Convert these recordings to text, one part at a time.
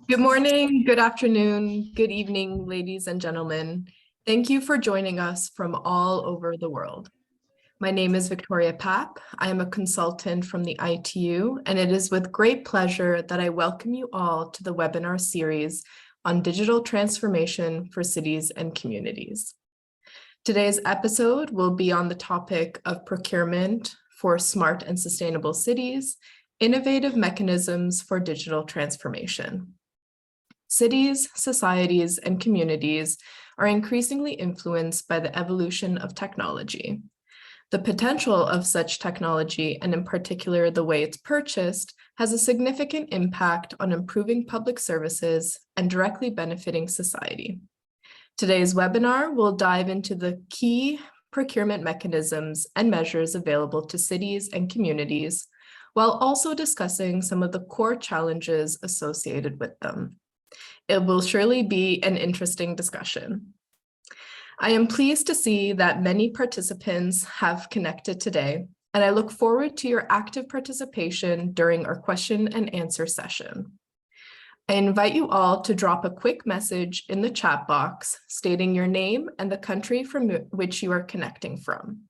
Good morning, good afternoon, good evening, ladies and gentlemen. Thank you for joining us from all over the world. My name is Victoria Papp. I am a consultant from the ITU, and it is with great pleasure that I welcome you all to the webinar series on digital transformation for cities and communities. Today's episode will be on the topic of procurement for smart and sustainable cities, innovative mechanisms for digital transformation. Cities, societies, and communities are increasingly influenced by the evolution of technology. The potential of such technology, and in particular the way it's purchased, has a significant impact on improving public services and directly benefiting society. Today's webinar will dive into the key procurement mechanisms and measures available to cities and communities, while also discussing some of the core challenges associated with them. It will surely be an interesting discussion. I am pleased to see that many participants have connected today, and I look forward to your active participation during our question and answer session. I invite you all to drop a quick message in the chat box stating your name and the country from which you are connecting from.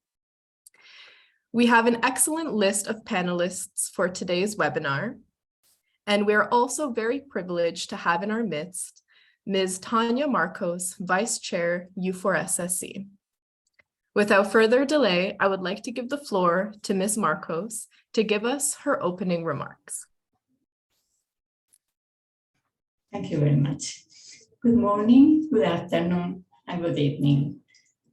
We have an excellent list of panelists for today's webinar. And we're also very privileged to have in our midst Ms. Tanya Marcos, Vice Chair, U4SSC. Without further delay, I would like to give the floor to Ms. Marcos to give us her opening remarks. Thank you very much. Good morning, good afternoon, and good evening.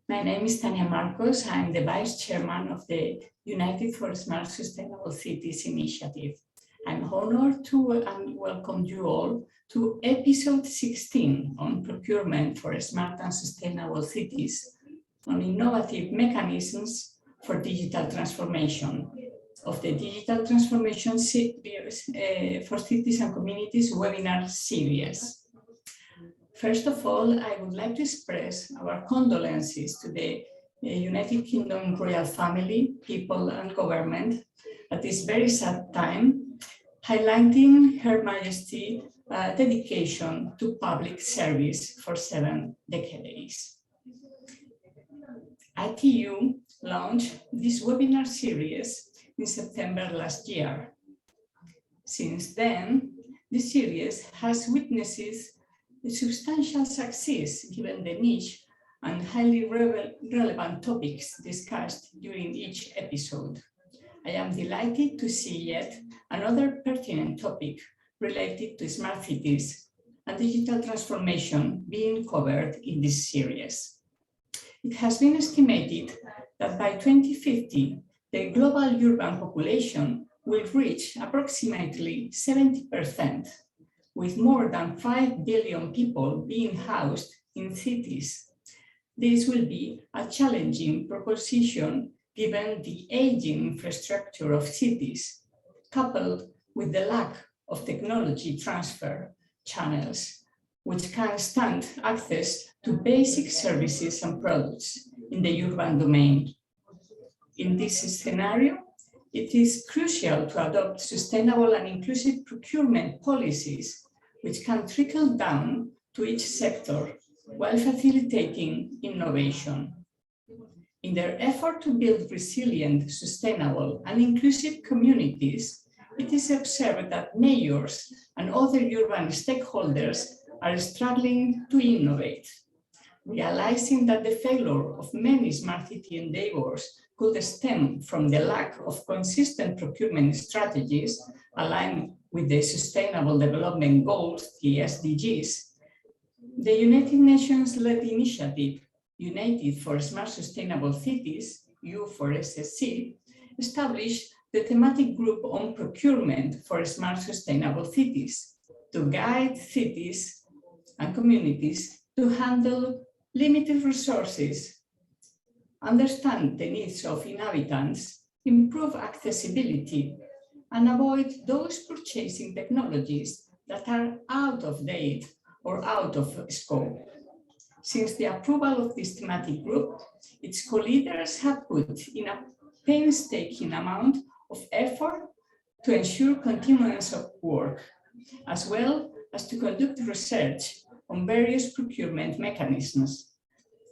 My name is Tanya Marcos. I'm the Vice Chairman of the United for Smart Sustainable Cities initiative. I'm honored to welcome you all to episode 16 on procurement for smart and sustainable cities, on innovative mechanisms for digital transformation of the Digital Transformation for Cities and Communities webinar series. First of all, I would like to express our condolences to the United Kingdom royal family, people and government at this very sad time, highlighting Her Majesty's dedication to public service for 7 decades. ITU launched this webinar series in September last year. Since then, the series has witnessed a substantial success given the niche and highly relevant topics discussed during each episode. I am delighted to see yet another pertinent topic related to smart cities and digital transformation being covered in this series. It has been estimated that by 2050, the global urban population will reach approximately 70%, with more than 5 billion people being housed in cities. This will be a challenging proposition given the aging infrastructure of cities, coupled with the lack of technology transfer channels, which can stunt access to basic services and products in the urban domain. In this scenario, it is crucial to adopt sustainable and inclusive procurement policies, which can trickle down to each sector while facilitating innovation. In their effort to build resilient, sustainable, and inclusive communities, it is observed that mayors and other urban stakeholders are struggling to innovate, realizing that the failure of many smart city endeavors could stem from the lack of consistent procurement strategies aligned with the Sustainable Development Goals, the SDGs. The United Nations-led initiative United for Smart Sustainable Cities, U4SSC, established the thematic group on procurement for smart sustainable cities to guide cities and communities to handle limited resources, understand the needs of inhabitants, improve accessibility, and avoid those purchasing technologies that are out of date or out of scope. Since the approval of this thematic group, its co-leaders have put in a painstaking amount of effort to ensure continuance of work, as well as to conduct research on various procurement mechanisms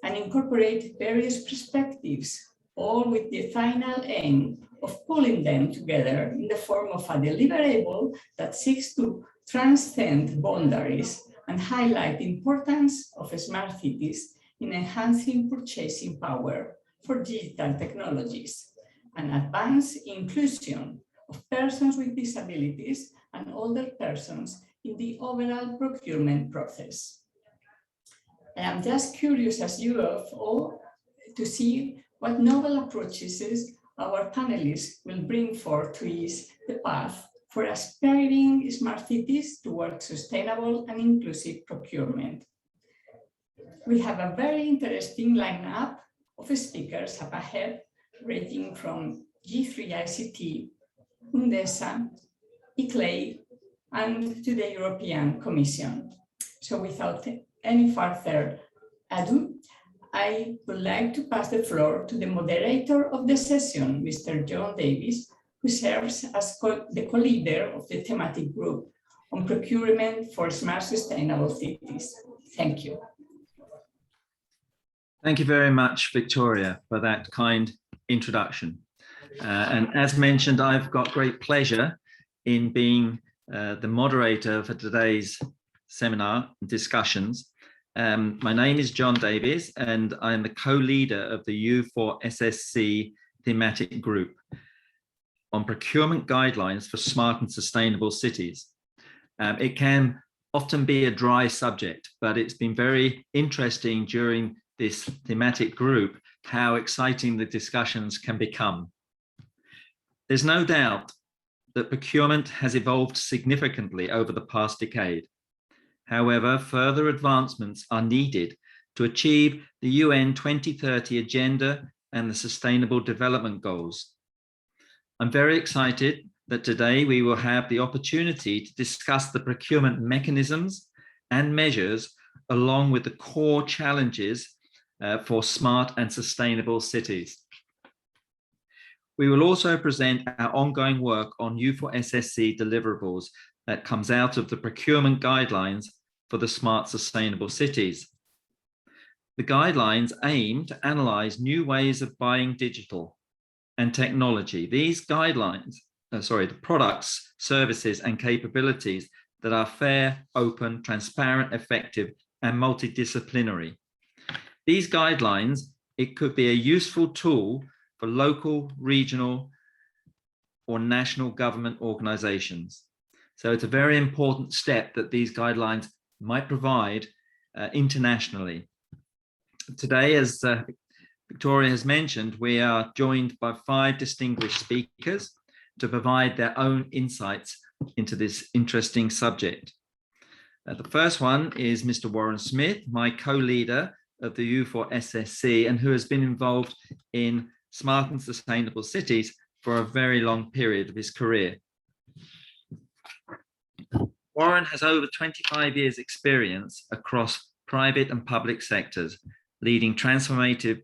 and incorporate various perspectives, all with the final aim of pulling them together in the form of a deliverable that seeks to transcend boundaries and highlight the importance of smart cities in enhancing purchasing power for digital technologies and advance inclusion of persons with disabilities and older persons in the overall procurement process. I am just curious as you of all to see what novel approaches our panelists will bring forth to ease the path for aspiring smart cities towards sustainable and inclusive procurement. We have a very interesting lineup of speakers up ahead, ranging from G3ICT, UNDESA, ICLEI, and to the European Commission. So without any further ado, I would like to pass the floor to the moderator of the session, Mr. John Davis, who serves as the co-leader of the thematic group on procurement for smart sustainable cities. Thank you. Thank you very much, Victoria, for that kind introduction. And as mentioned, I've got great pleasure in being the moderator for today's seminar and discussions. My name is John Davies, and I'm the co-leader of the U4SSC thematic group on procurement guidelines for smart and sustainable cities. It can often be a dry subject, but it's been very interesting during this thematic group how exciting the discussions can become. There's no doubt that procurement has evolved significantly over the past decade. However, further advancements are needed to achieve the UN 2030 Agenda and the Sustainable Development Goals. I'm very excited that today we will have the opportunity to discuss the procurement mechanisms and measures along with the core challenges for smart and sustainable cities. We will also present our ongoing work on U4SSC deliverables that comes out of the procurement guidelines for the smart sustainable cities. The guidelines aim to analyze new ways of buying digital and technology. These guidelines, the products, services, and capabilities that are fair, open, transparent, effective, and multidisciplinary. These guidelines, it could be a useful tool for local, regional, or national government organizations. So it's a very important step that these guidelines might provide internationally. Today, as Victoria has mentioned, we are joined by 5 distinguished speakers to provide their own insights into this interesting subject. The first one is Mr. Warren Smith, my co-leader of the U4SSC, and who has been involved in smart and sustainable cities for a very long period of his career. Warren has over 25 years experience across private and public sectors, leading transformative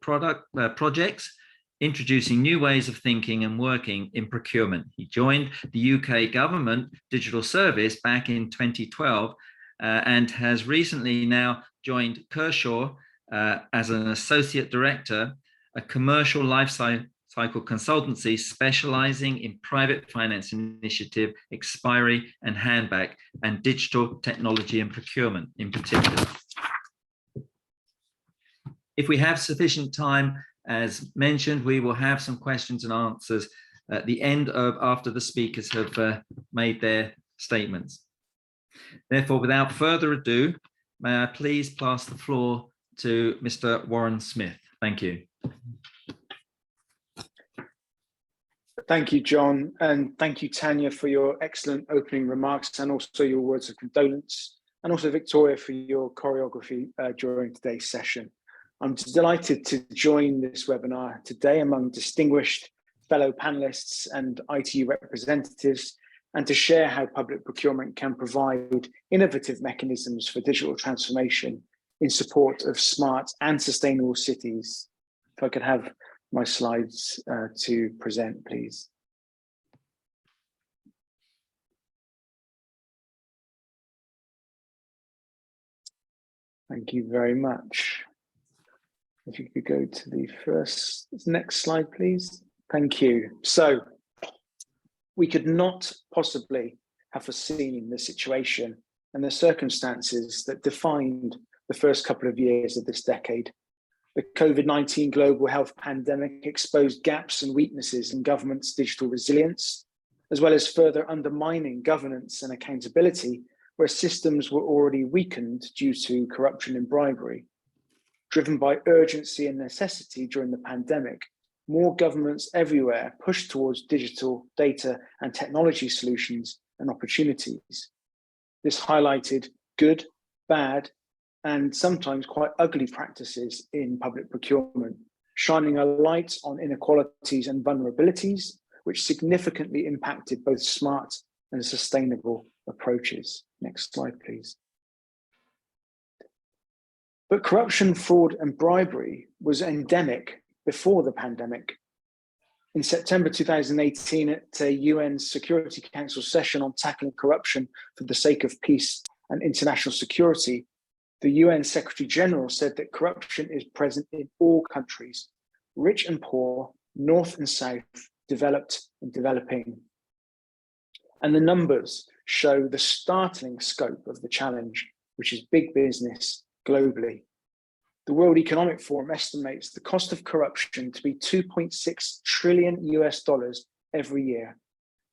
projects, introducing new ways of thinking and working in procurement. He joined the UK government digital service back in 2012 and has recently now joined Kershaw as an associate director, a commercial lifecycle consultancy specializing in private finance initiative, expiry and handback, and digital technology and procurement in particular. If we have sufficient time, as mentioned, we will have some questions and answers at the end of after the speakers have made their statements. Therefore, without further ado, may I please pass the floor to Mr. Warren Smith. Thank you. Thank you, John, and thank you, Tanya, for your excellent opening remarks and also your words of condolence, and also Victoria for your choreography during today's session. I'm delighted to join this webinar today among distinguished fellow panelists and ITU representatives, and to share how public procurement can provide innovative mechanisms for digital transformation in support of smart and sustainable cities. If I could have my slides to present, please. Thank you very much. If you could go to the next slide, please. Thank you. So we could not possibly have foreseen the situation and the circumstances that defined the first couple of years of this decade. The COVID-19 global health pandemic exposed gaps and weaknesses in government's digital resilience, as well as further undermining governance and accountability where systems were already weakened due to corruption and bribery. Driven by urgency and necessity during the pandemic, more governments everywhere pushed towards digital, data, and technology solutions and opportunities. This highlighted good, bad, and sometimes quite ugly practices in public procurement, shining a light on inequalities and vulnerabilities, which significantly impacted both smart and sustainable approaches. Next slide, please. But corruption, fraud, and bribery was endemic before the pandemic. In September 2018, at a UN Security Council session on tackling corruption for the sake of peace and international security, the UN Secretary General said that corruption is present in all countries, rich and poor, north and south, developed and developing. And the numbers show the startling scope of the challenge, which is big business globally. The World Economic Forum estimates the cost of corruption to be $2.6 trillion every year.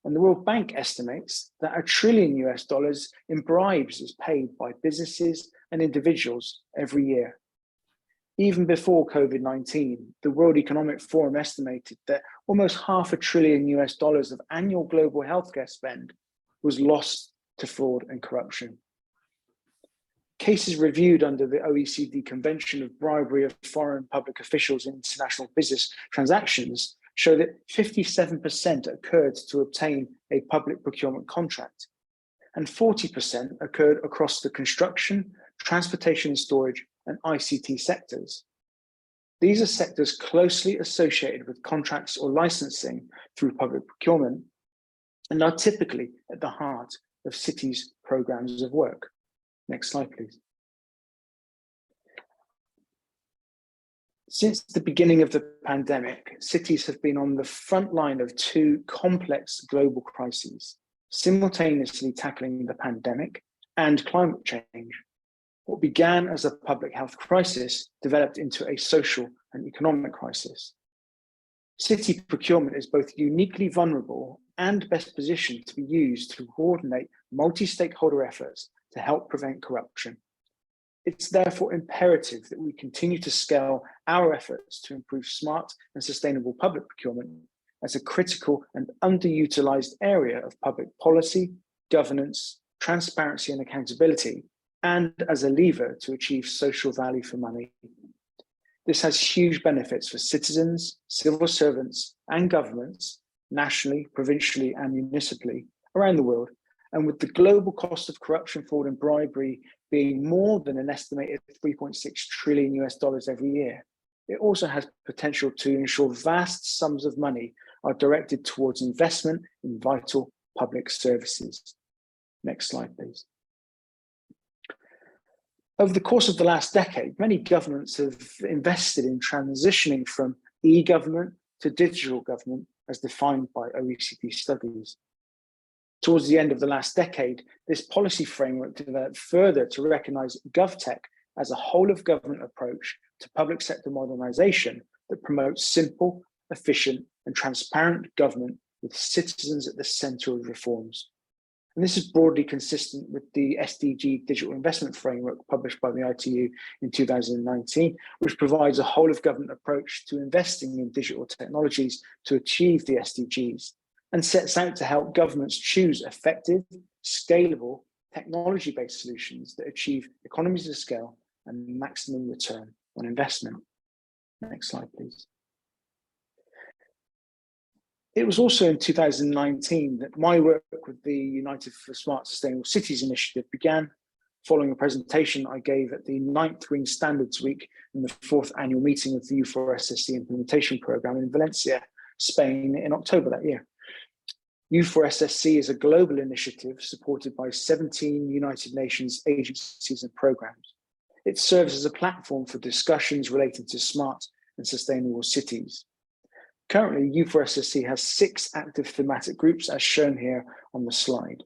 And the World Bank estimates that $1 trillion in bribes is paid by businesses and individuals every year. Even before COVID-19, the World Economic Forum estimated that almost $500 billion of annual global healthcare spend was lost to fraud and corruption. Cases reviewed under the OECD Convention of Bribery of Foreign Public Officials in International Business Transactions show that 57% occurred to obtain a public procurement contract, and 40% occurred across the construction, transportation and storage, and ICT sectors. These are sectors closely associated with contracts or licensing through public procurement and are typically at the heart of cities' programs of work. Next slide, please. Since the beginning of the pandemic, cities have been on the front line of two complex global crises, simultaneously tackling the pandemic and climate change. What began as a public health crisis developed into a social and economic crisis. City procurement is both uniquely vulnerable and best positioned to be used to coordinate multi-stakeholder efforts to help prevent corruption. It's therefore imperative that we continue to scale our efforts to improve smart and sustainable public procurement as a critical and underutilized area of public policy, governance, transparency and accountability, and as a lever to achieve social value for money. This has huge benefits for citizens, civil servants, and governments, nationally, provincially, and municipally around the world. And with the global cost of corruption, fraud, and bribery being more than an estimated $3.6 trillion every year, it also has potential to ensure vast sums of money are directed towards investment in vital public services. Next slide, please. Over the course of the last decade, many governments have invested in transitioning from e-government to digital government as defined by OECD studies. Towards the end of the last decade, this policy framework developed further to recognize GovTech as a whole of government approach to public sector modernization that promotes simple, efficient, and transparent government with citizens at the center of reforms. And this is broadly consistent with the SDG Digital Investment Framework published by the ITU in 2019, which provides a whole of government approach to investing in digital technologies to achieve the SDGs, and sets out to help governments choose effective, scalable, technology-based solutions that achieve economies of scale and maximum return on investment. Next slide, please. It was also in 2019 that my work with the United for Smart Sustainable Cities initiative began, following a presentation I gave at the 9th Green Standards Week in the 4th annual meeting of the U4SSC implementation program in Valencia, Spain in October that year. U4SSC is a global initiative supported by 17 United Nations agencies and programs. It serves as a platform for discussions related to smart and sustainable cities. Currently, U4SSC has 6 active thematic groups as shown here on the slide.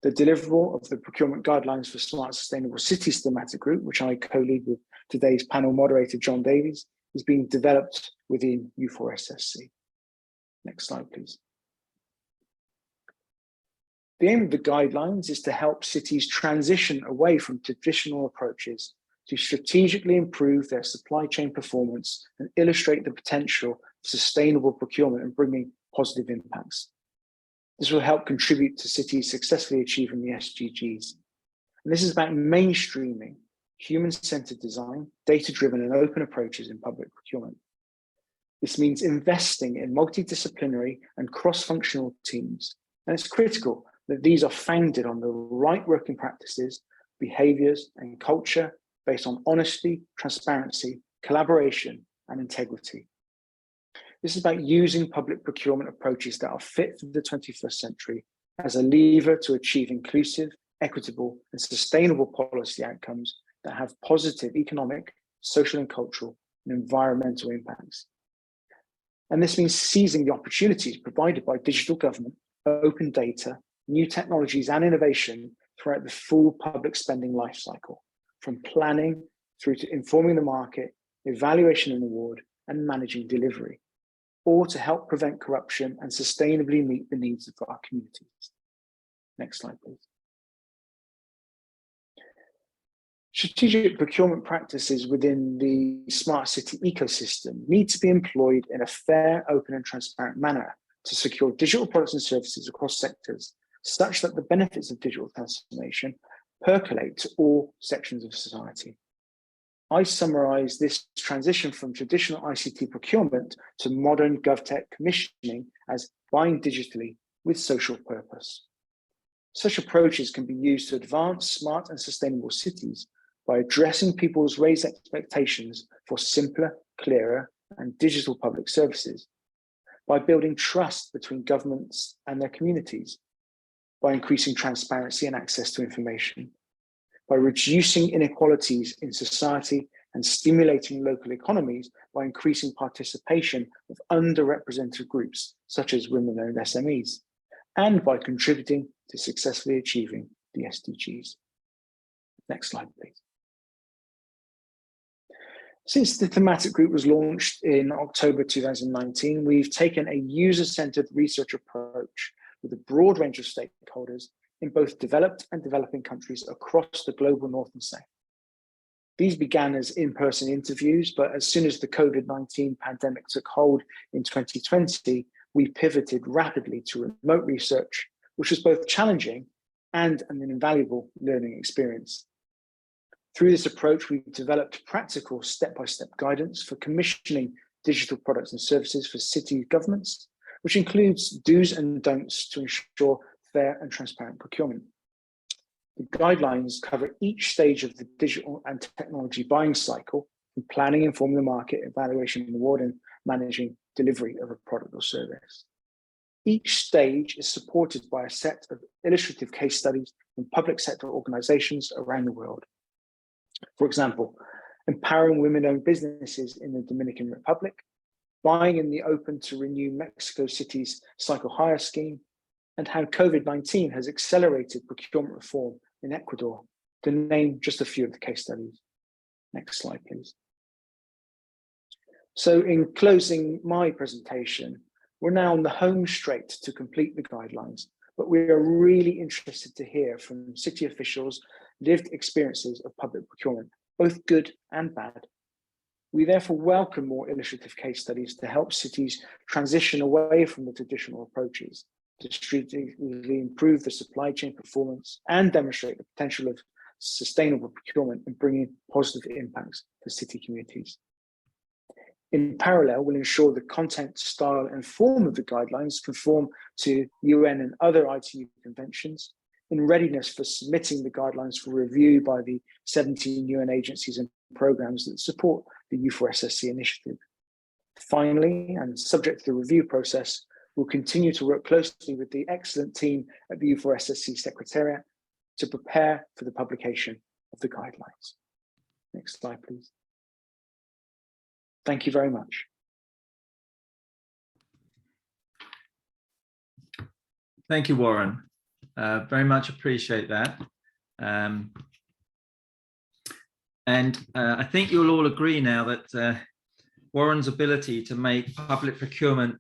The deliverable of the Procurement Guidelines for Smart and Sustainable Cities thematic group, which I co-lead with today's panel moderator, John Davies, is being developed within U4SSC. Next slide, please. The aim of the guidelines is to help cities transition away from traditional approaches to strategically improve their supply chain performance and illustrate the potential of sustainable procurement and bringing positive impacts. This will help contribute to cities successfully achieving the SDGs. And this is about mainstreaming human-centered design, data-driven and open approaches in public procurement. This means investing in multidisciplinary and cross-functional teams, and it's critical that these are founded on the right working practices, behaviors, and culture based on honesty, transparency, collaboration, and integrity. This is about using public procurement approaches that are fit for the 21st century as a lever to achieve inclusive, equitable, and sustainable policy outcomes that have positive economic, social and cultural, and environmental impacts. And this means seizing the opportunities provided by digital government, open data, new technologies and innovation throughout the full public spending lifecycle, from planning through to informing the market, evaluation and award, and managing delivery, or to help prevent corruption and sustainably meet the needs of our communities. Next slide, please. Strategic procurement practices within the smart city ecosystem need to be employed in a fair, open, and transparent manner to secure digital products and services across sectors, such that the benefits of digital transformation percolate to all sections of society. I summarize this transition from traditional ICT procurement to modern GovTech commissioning as buying digitally with social purpose. Such approaches can be used to advance smart and sustainable cities by addressing people's raised expectations for simpler, clearer, and digital public services, by building trust between governments and their communities, by increasing transparency and access to information, by reducing inequalities in society and stimulating local economies by increasing participation of underrepresented groups, such as women-owned SMEs, and by contributing to successfully achieving the SDGs. Next slide, please. Since the thematic group was launched in October 2019, we've taken a user-centered research approach with a broad range of stakeholders in both developed and developing countries across the global north and south. These began as in-person interviews, but as soon as the COVID-19 pandemic took hold in 2020, we pivoted rapidly to remote research, which was both challenging and an invaluable learning experience. Through this approach, we've developed practical step-by-step guidance for commissioning digital products and services for city governments, which includes do's and don'ts to ensure fair and transparent procurement. The guidelines cover each stage of the digital and technology buying cycle, from planning, informing the market, evaluation and award, and managing delivery of a product or service. Each stage is supported by a set of illustrative case studies from public sector organizations around the world. For example, empowering women-owned businesses in the Dominican Republic, buying in the open to renew Mexico City's cycle hire scheme, and how COVID-19 has accelerated procurement reform in Ecuador, to name just a few of the case studies. Next slide, please. So in closing my presentation, we're now on the home straight to complete the guidelines, but we are really interested to hear from city officials' lived experiences of public procurement, both good and bad. We therefore welcome more illustrative case studies to help cities transition away from the traditional approaches, to strategically improve the supply chain performance and demonstrate the potential of sustainable procurement and bringing positive impacts for city communities. In parallel, we'll ensure the content, style, and form of the guidelines conform to UN and other ITU conventions, in readiness for submitting the guidelines for review by the 17 UN agencies and programs that support the U4SSC initiative. Finally, and subject to the review process, we'll continue to work closely with the excellent team at the U4SSC Secretariat to prepare for the publication of the guidelines. Next slide, please. Thank you very much. Thank you, Warren. Very much appreciate that. I think you'll all agree now that Warren's ability to make public procurement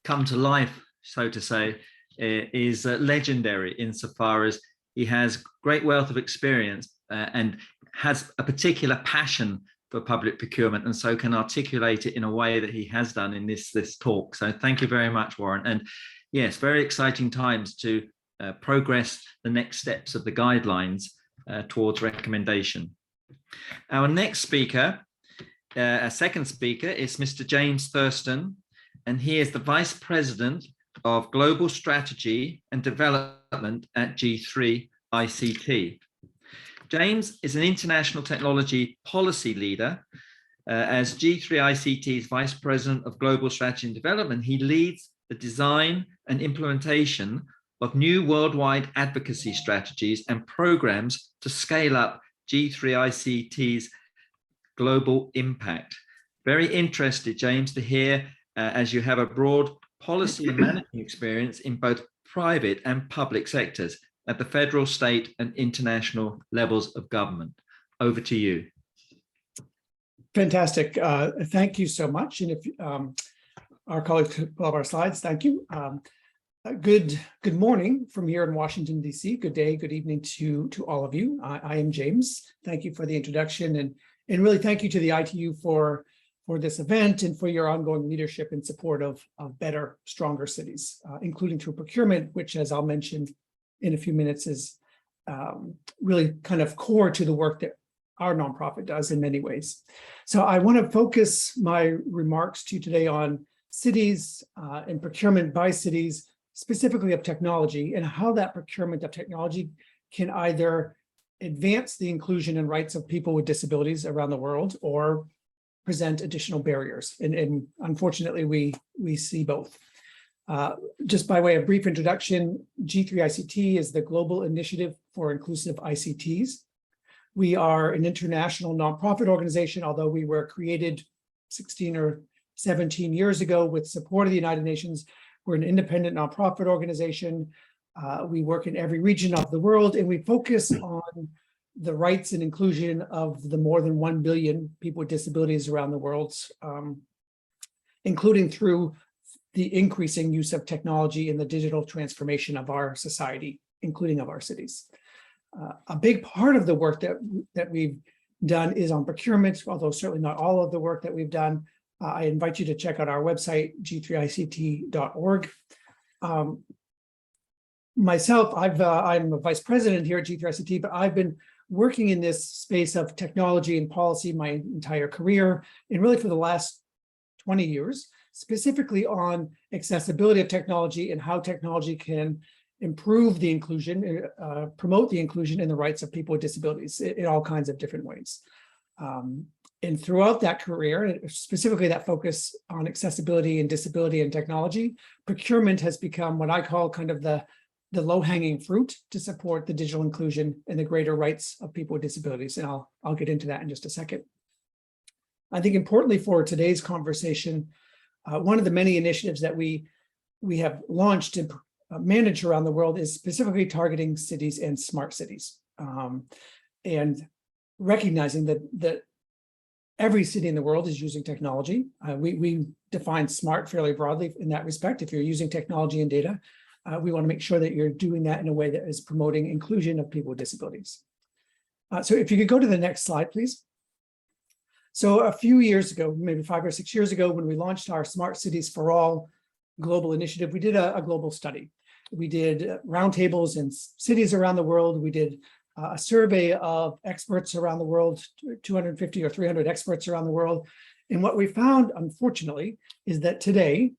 come to life, so to say, is legendary insofar as he has great wealth of experience and has a particular passion for public procurement, and so can articulate it in a way that he has done in this talk. So thank you very much, Warren. And yes, very exciting times to progress the next steps of the guidelines towards recommendation. Our next speaker, our second speaker, is Mr. James Thurston, and he is the Vice President of Global Strategy and Development at G3 ICT. James is an international technology policy leader. As G3 ICT's Vice President of Global Strategy and Development, he leads the design and implementation of new worldwide advocacy strategies and programs to scale up G3 ICT's global impact. Very interested, James, to hear, as you have a broad policy and management experience in both private and public sectors at the federal, state, and international levels of government. Over to you. Fantastic. Thank you so much. And if our colleagues could pull up our slides, thank you. Good morning from here in Washington, D.C. Good day, good evening to all of you. I am James. Thank you for the introduction, and really thank you to the ITU for this event and for your ongoing leadership in support of better, stronger cities, including through procurement, which, as I'll mention in a few minutes, is really kind of core to the work that our nonprofit does in many ways. So I want to focus my remarks to you today on cities and procurement by cities, specifically of technology, and how that procurement of technology can either advance the inclusion and rights of people with disabilities around the world or present additional barriers. And unfortunately, we see both. Just by way of brief introduction, G3 ICT is the global initiative for inclusive ICTs. We are an international nonprofit organization, although we were created 16 or 17 years ago with support of the United Nations. We're an independent nonprofit organization. We work in every region of the world, and we focus on the rights and inclusion of the more than 1 billion people with disabilities around the world, including through the increasing use of technology in the digital transformation of our society, including of our cities. A big part of the work that we've done is on procurement, although certainly not all of the work that we've done. I invite you to check out our website, g3ict.org. Myself, I'm a vice president here at G3 ICT, but I've been working in this space of technology and policy my entire career, and really for the last 20 years, specifically on accessibility of technology and how technology can improve the inclusion, promote the inclusion and the rights of people with disabilities in all kinds of different ways. And throughout that career, specifically that focus on accessibility and disability and technology, procurement has become what I call kind of the low-hanging fruit to support the digital inclusion and the greater rights of people with disabilities. And I'll get into that in just a second. I think importantly for today's conversation, one of the many initiatives that we have launched and managed around the world is specifically targeting cities and smart cities, and recognizing that every city in the world is using technology. We define smart fairly broadly in that respect. If you're using technology and data, we want to make sure that you're doing that in a way that is promoting inclusion of people with disabilities. So if you could go to the next slide, please. So a few years ago, maybe 5 or 6 years ago, when we launched our Smart Cities for All global initiative, we did a global study. We did roundtables in cities around the world. We did a survey of experts around the world, 250 or 300 experts around the world. And what we found, unfortunately, is that today,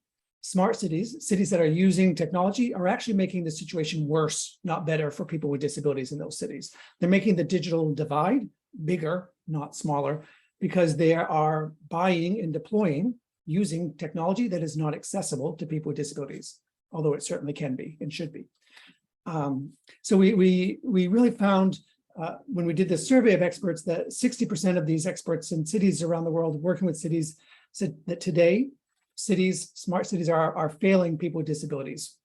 smart cities, cities that are using technology, are actually making the situation worse, not better, for people with disabilities in those cities. They're making the digital divide bigger, not smaller, because they are buying and deploying using technology that is not accessible to people with disabilities, although it certainly can be and should be. So we really found when we did this survey of experts that 60% of these experts in cities around the world working with cities said that today cities, smart cities are failing people with disabilities.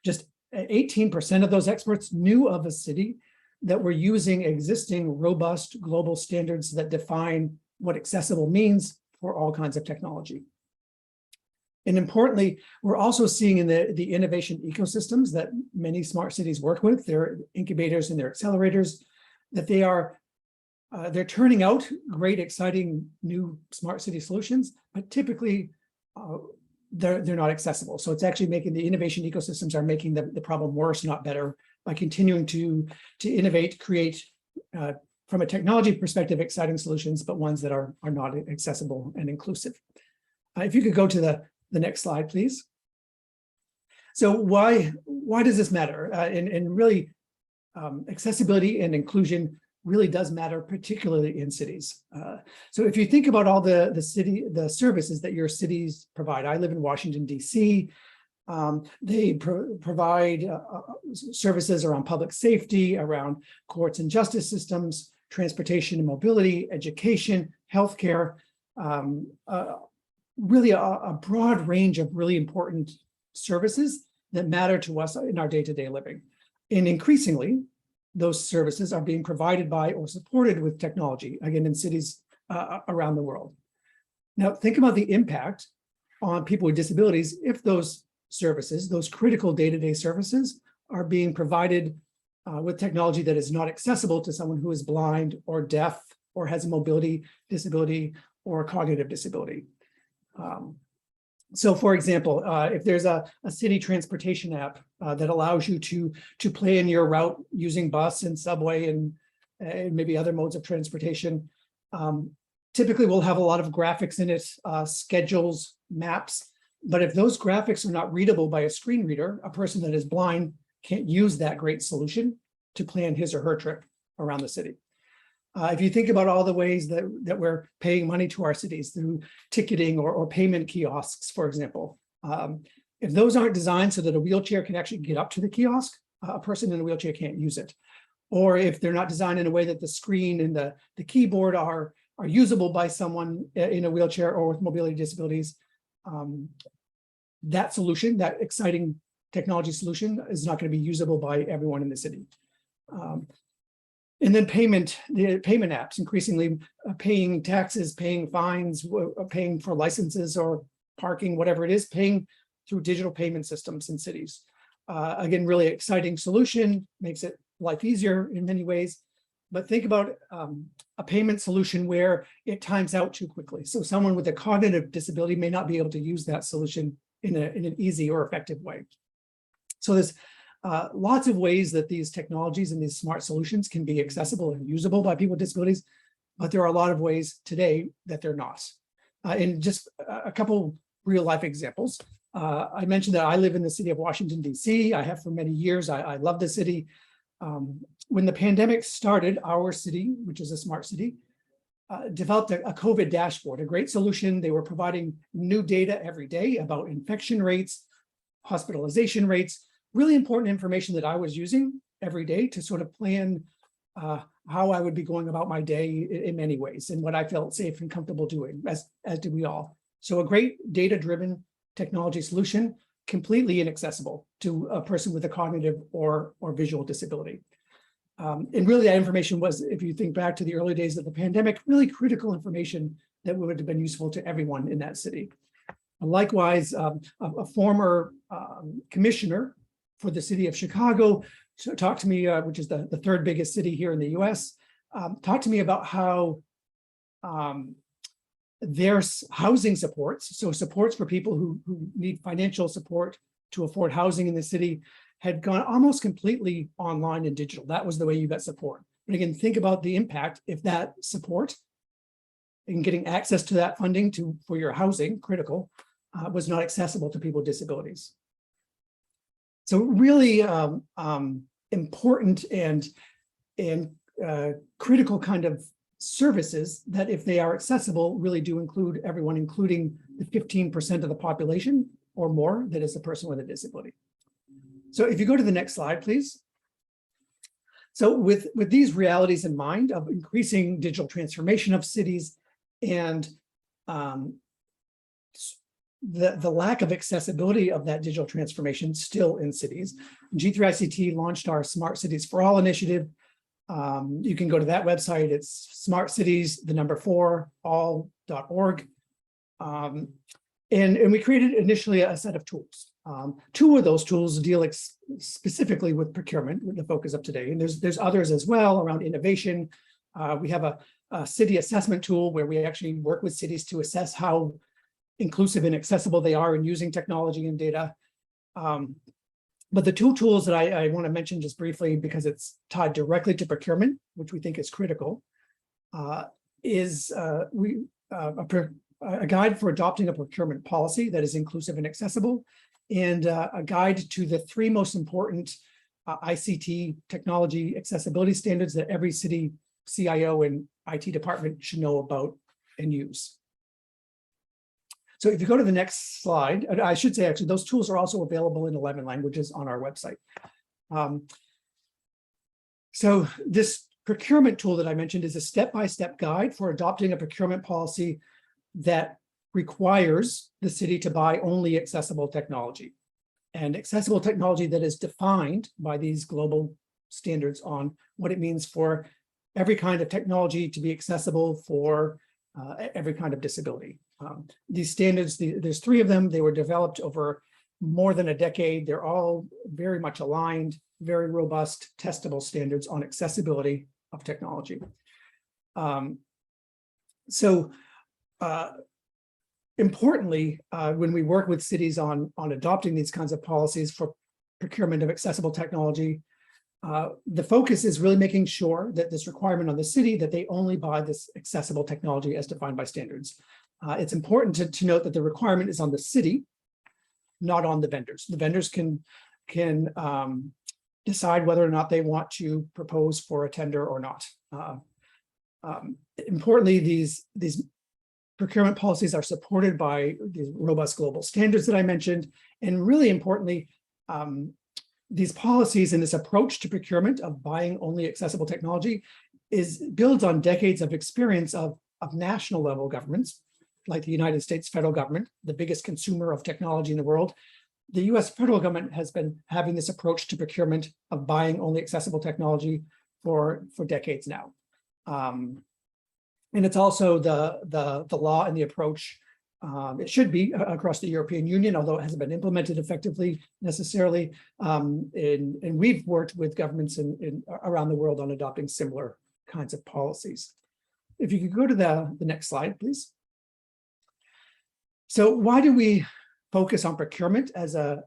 Just 18% of those experts knew of a city that were using existing robust global standards that define what accessible means for all kinds of technology. And importantly, we're also seeing in the innovation ecosystems that many smart cities work with, their incubators and their accelerators, that they're turning out great, exciting new smart city solutions, but typically they're not accessible. So it's actually making the innovation ecosystems are making the problem worse, not better, by continuing to innovate, create from a technology perspective, exciting solutions, but ones that are not accessible and inclusive. If you could go to the next slide, please. So why does this matter? And really, accessibility and inclusion really does matter, particularly in cities. So if you think about all the services that your cities provide, I live in Washington, D.C. They provide services around public safety, around courts and justice systems, transportation and mobility, education, healthcare, really a broad range of really important services that matter to us in our day-to-day living. And increasingly, those services are being provided by or supported with technology, again, in cities around the world. Now, think about the impact on people with disabilities if those services, those critical day-to-day services, are being provided with technology that is not accessible to someone who is blind or deaf or has a mobility disability or a cognitive disability. So for example, if there's a city transportation app that allows you to plan your route using bus and subway and maybe other modes of transportation, typically we'll have a lot of graphics in it, schedules, maps. But if those graphics are not readable by a screen reader, a person that is blind can't use that great solution to plan his or her trip around the city. If you think about all the ways that we're paying money to our cities through ticketing or payment kiosks, for example, if those aren't designed so that a wheelchair can actually get up to the kiosk, a person in a wheelchair can't use it. Or if they're not designed in a way that the screen and the keyboard are usable by someone in a wheelchair or with mobility disabilities, that solution, that exciting technology solution, is not going to be usable by everyone in the city. And then the payment apps, increasingly paying taxes, paying fines, paying for licenses or parking, whatever it is, paying through digital payment systems in cities. Again, really exciting solution, makes it life easier in many ways. But think about a payment solution where it times out too quickly. So someone with a cognitive disability may not be able to use that solution in an easy or effective way. So there's lots of ways that these technologies and these smart solutions can be accessible and usable by people with disabilities, but there are a lot of ways today that they're not. And just a couple real life examples. I mentioned that I live in the city of Washington, D.C. I have for many years. I love the city. When the pandemic started, our city, which is a smart city, developed a COVID dashboard, a great solution. They were providing new data every day about infection rates, hospitalization rates, really important information that I was using every day to sort of plan how I would be going about my day in many ways and what I felt safe and comfortable doing, as did we all. So a great data-driven technology solution, completely inaccessible to a person with a cognitive or visual disability. And really that information was, if you think back to the early days of the pandemic, really critical information that would have been useful to everyone in that city. Likewise, a former commissioner for the city of Chicago talked to me, which is the third biggest city here in the US, talked to me about how their housing supports, so supports for people who need financial support to afford housing in the city, had gone almost completely online and digital. That was the way you got support. But again, think about the impact if that support and getting access to that funding for your housing, critical, was not accessible to people with disabilities. So really important and critical kind of services that, if they are accessible, really do include everyone, including the 15% of the population or more that is a person with a disability. So if you go to the next slide, please. So with these realities in mind of increasing digital transformation of cities and the lack of accessibility of that digital transformation still in cities, G3ICT launched our Smart Cities for All initiative. You can go to that website. It's smartcities4all.org. And we created initially a set of tools. Two of those tools deal specifically with procurement, with the focus of today. And there's others as well around innovation. We have a city assessment tool where we actually work with cities to assess how inclusive and accessible they are in using technology and data. But the two tools that I want to mention just briefly, because it's tied directly to procurement, which we think is critical, is a guide for adopting a procurement policy that is inclusive and accessible, and a guide to the three most important ICT technology accessibility standards that every city CIO and IT department should know about and use. So if you go to the next slide, I should say, actually, those tools are also available in 11 languages on our website. So this procurement tool that I mentioned is a step-by-step guide for adopting a procurement policy that requires the city to buy only accessible technology, and accessible technology that is defined by these global standards on what it means for every kind of technology to be accessible for every kind of disability. These standards, there's three of them. They were developed over more than a decade. They're all very much aligned, very robust, testable standards on accessibility of technology. Importantly, when we work with cities on adopting these kinds of policies for procurement of accessible technology, the focus is really making sure that this requirement on the city that they only buy this accessible technology as defined by standards. It's important to note that the requirement is on the city, not on the vendors. The vendors can decide whether or not they want to propose for a tender or not. Importantly, these procurement policies are supported by these robust global standards that I mentioned, and really importantly, these policies and this approach to procurement of buying only accessible technology builds on decades of experience of national level governments, like the United States federal government, the biggest consumer of technology in the world. The US federal government has been having this approach to procurement of buying only accessible technology for decades now. And it's also the law and the approach. It should be across the European Union, although it hasn't been implemented effectively necessarily. And we've worked with governments around the world on adopting similar kinds of policies. If you could go to the next slide, please. So why do we focus on procurement as an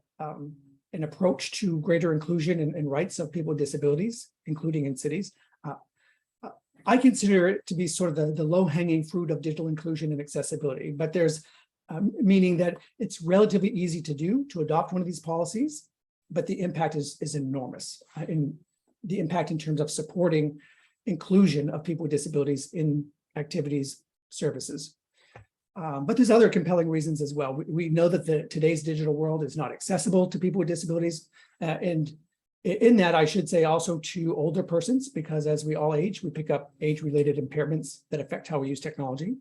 approach to greater inclusion and rights of people with disabilities, including in cities? I consider it to be sort of the low-hanging fruit of digital inclusion and accessibility, but there's meaning that it's relatively easy to do, to adopt one of these policies, but the impact is enormous. The impact in terms of supporting inclusion of people with disabilities in activities, services. But there's other compelling reasons as well. We know that today's digital world is not accessible to people with disabilities, and in that, I should say also to older persons, because as we all age, we pick up age-related impairments that affect how we use technology.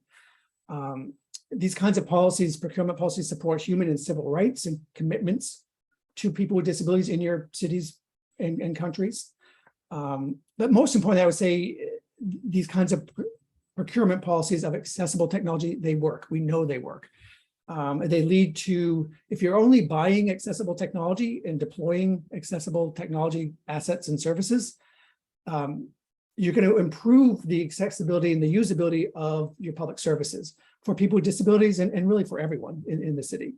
These kinds of policies, procurement policies, support human and civil rights and commitments to people with disabilities in your cities and countries. But most importantly, I would say these kinds of procurement policies of accessible technology, they work. We know they work. They lead to, if you're only buying accessible technology and deploying accessible technology assets and services, you're going to improve the accessibility and the usability of your public services for people with disabilities and really for everyone in the city.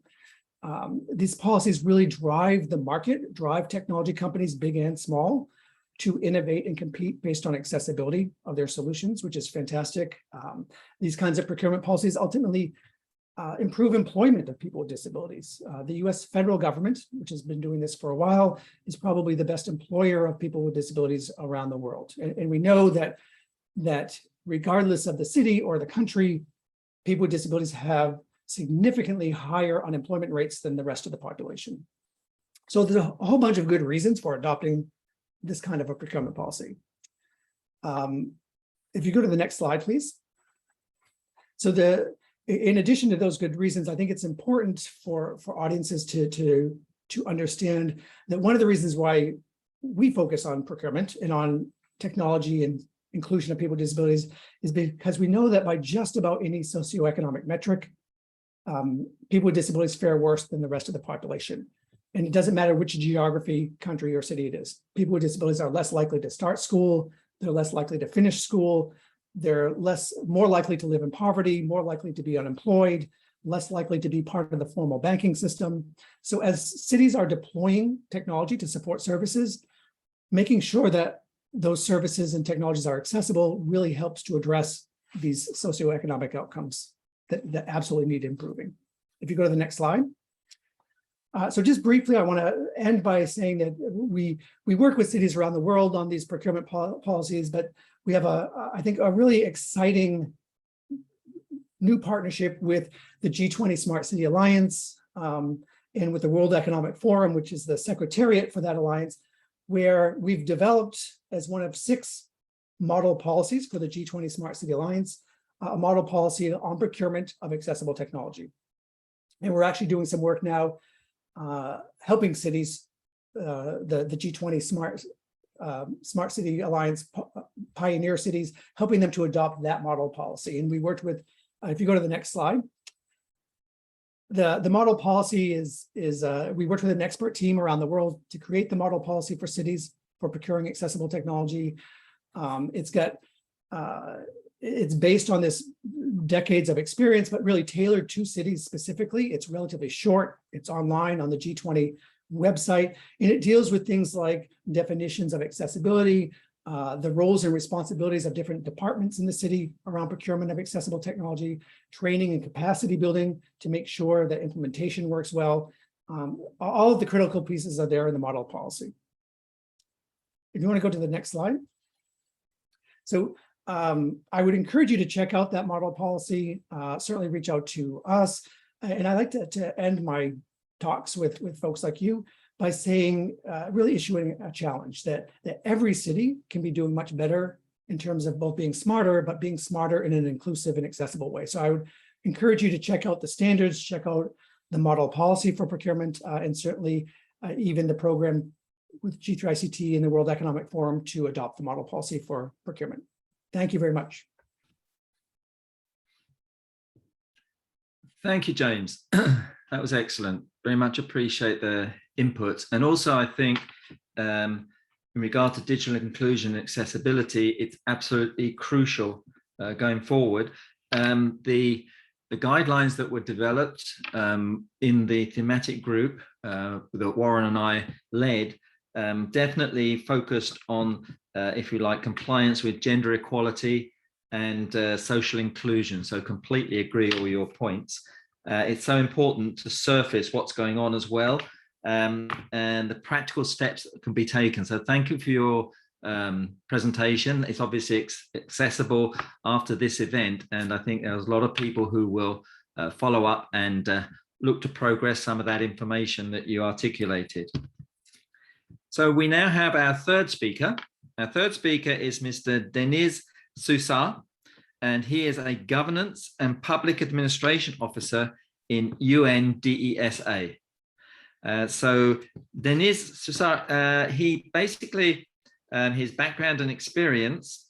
These policies really drive the market, drive technology companies, big and small, to innovate and compete based on accessibility of their solutions, which is fantastic. These kinds of procurement policies ultimately improve employment of people with disabilities. The US federal government, which has been doing this for a while, is probably the best employer of people with disabilities around the world. And we know that regardless of the city or the country, people with disabilities have significantly higher unemployment rates than the rest of the population. So there's a whole bunch of good reasons for adopting this kind of a procurement policy. If you go to the next slide, please. So in addition to those good reasons, I think it's important for audiences to understand that one of the reasons why we focus on procurement and on technology and inclusion of people with disabilities is because we know that by just about any socioeconomic metric, people with disabilities fare worse than the rest of the population. And it doesn't matter which geography, country, or city it is. People with disabilities are less likely to start school, they're less likely to finish school, they're more likely to live in poverty, more likely to be unemployed, less likely to be part of the formal banking system. So as cities are deploying technology to support services, making sure that those services and technologies are accessible really helps to address these socioeconomic outcomes that absolutely need improving. If you go to the next slide. So just briefly, I want to end by saying that we work with cities around the world on these procurement policies, but we have I think a really exciting new partnership with the G20 Smart City Alliance and with the World Economic Forum, which is the secretariat for that alliance, where we've developed as one of 6 model policies for the G20 Smart City Alliance, a model policy on procurement of accessible technology. And we're actually doing some work now helping cities, the G20 Smart City Alliance pioneer cities, helping them to adopt that model policy. And we worked with, if you go to the next slide, the model policy is we worked with an expert team around the world to create the model policy for cities for procuring accessible technology. It's based on this decades of experience, but really tailored to cities specifically. It's relatively short. It's online on the G20 website, and it deals with things like definitions of accessibility, the roles and responsibilities of different departments in the city around procurement of accessible technology, training and capacity building to make sure that implementation works well. All of the critical pieces are there in the model policy. If you want to go to the next slide. So I would encourage you to check out that model policy, certainly reach out to us. And I like to end my talks with folks like you by saying, really issuing a challenge that every city can be doing much better in terms of both being smarter, but being smarter in an inclusive and accessible way. So I would encourage you to check out the standards, check out the model policy for procurement, and certainly even the program with G3ICT and the World Economic Forum to adopt the model policy for procurement. Thank you very much. Thank you, James. That was excellent. Very much appreciate the input. And also, I think in regard to digital inclusion and accessibility, it's absolutely crucial going forward. The guidelines that were developed in the thematic group that Warren and I led definitely focused on, if you like, compliance with gender equality and social inclusion. So completely agree with all your points. It's so important to surface what's going on as well, and the practical steps that can be taken. So thank you for your presentation. It's obviously accessible after this event, and I think there's a lot of people who will follow up and look to progress some of that information that you articulated. So we now have our third speaker. Our third speaker is Mr. Denis Sousa, and he is a Governance and Public Administration Officer in UNDESA. So Denis Sousa, he basically, his background and experience,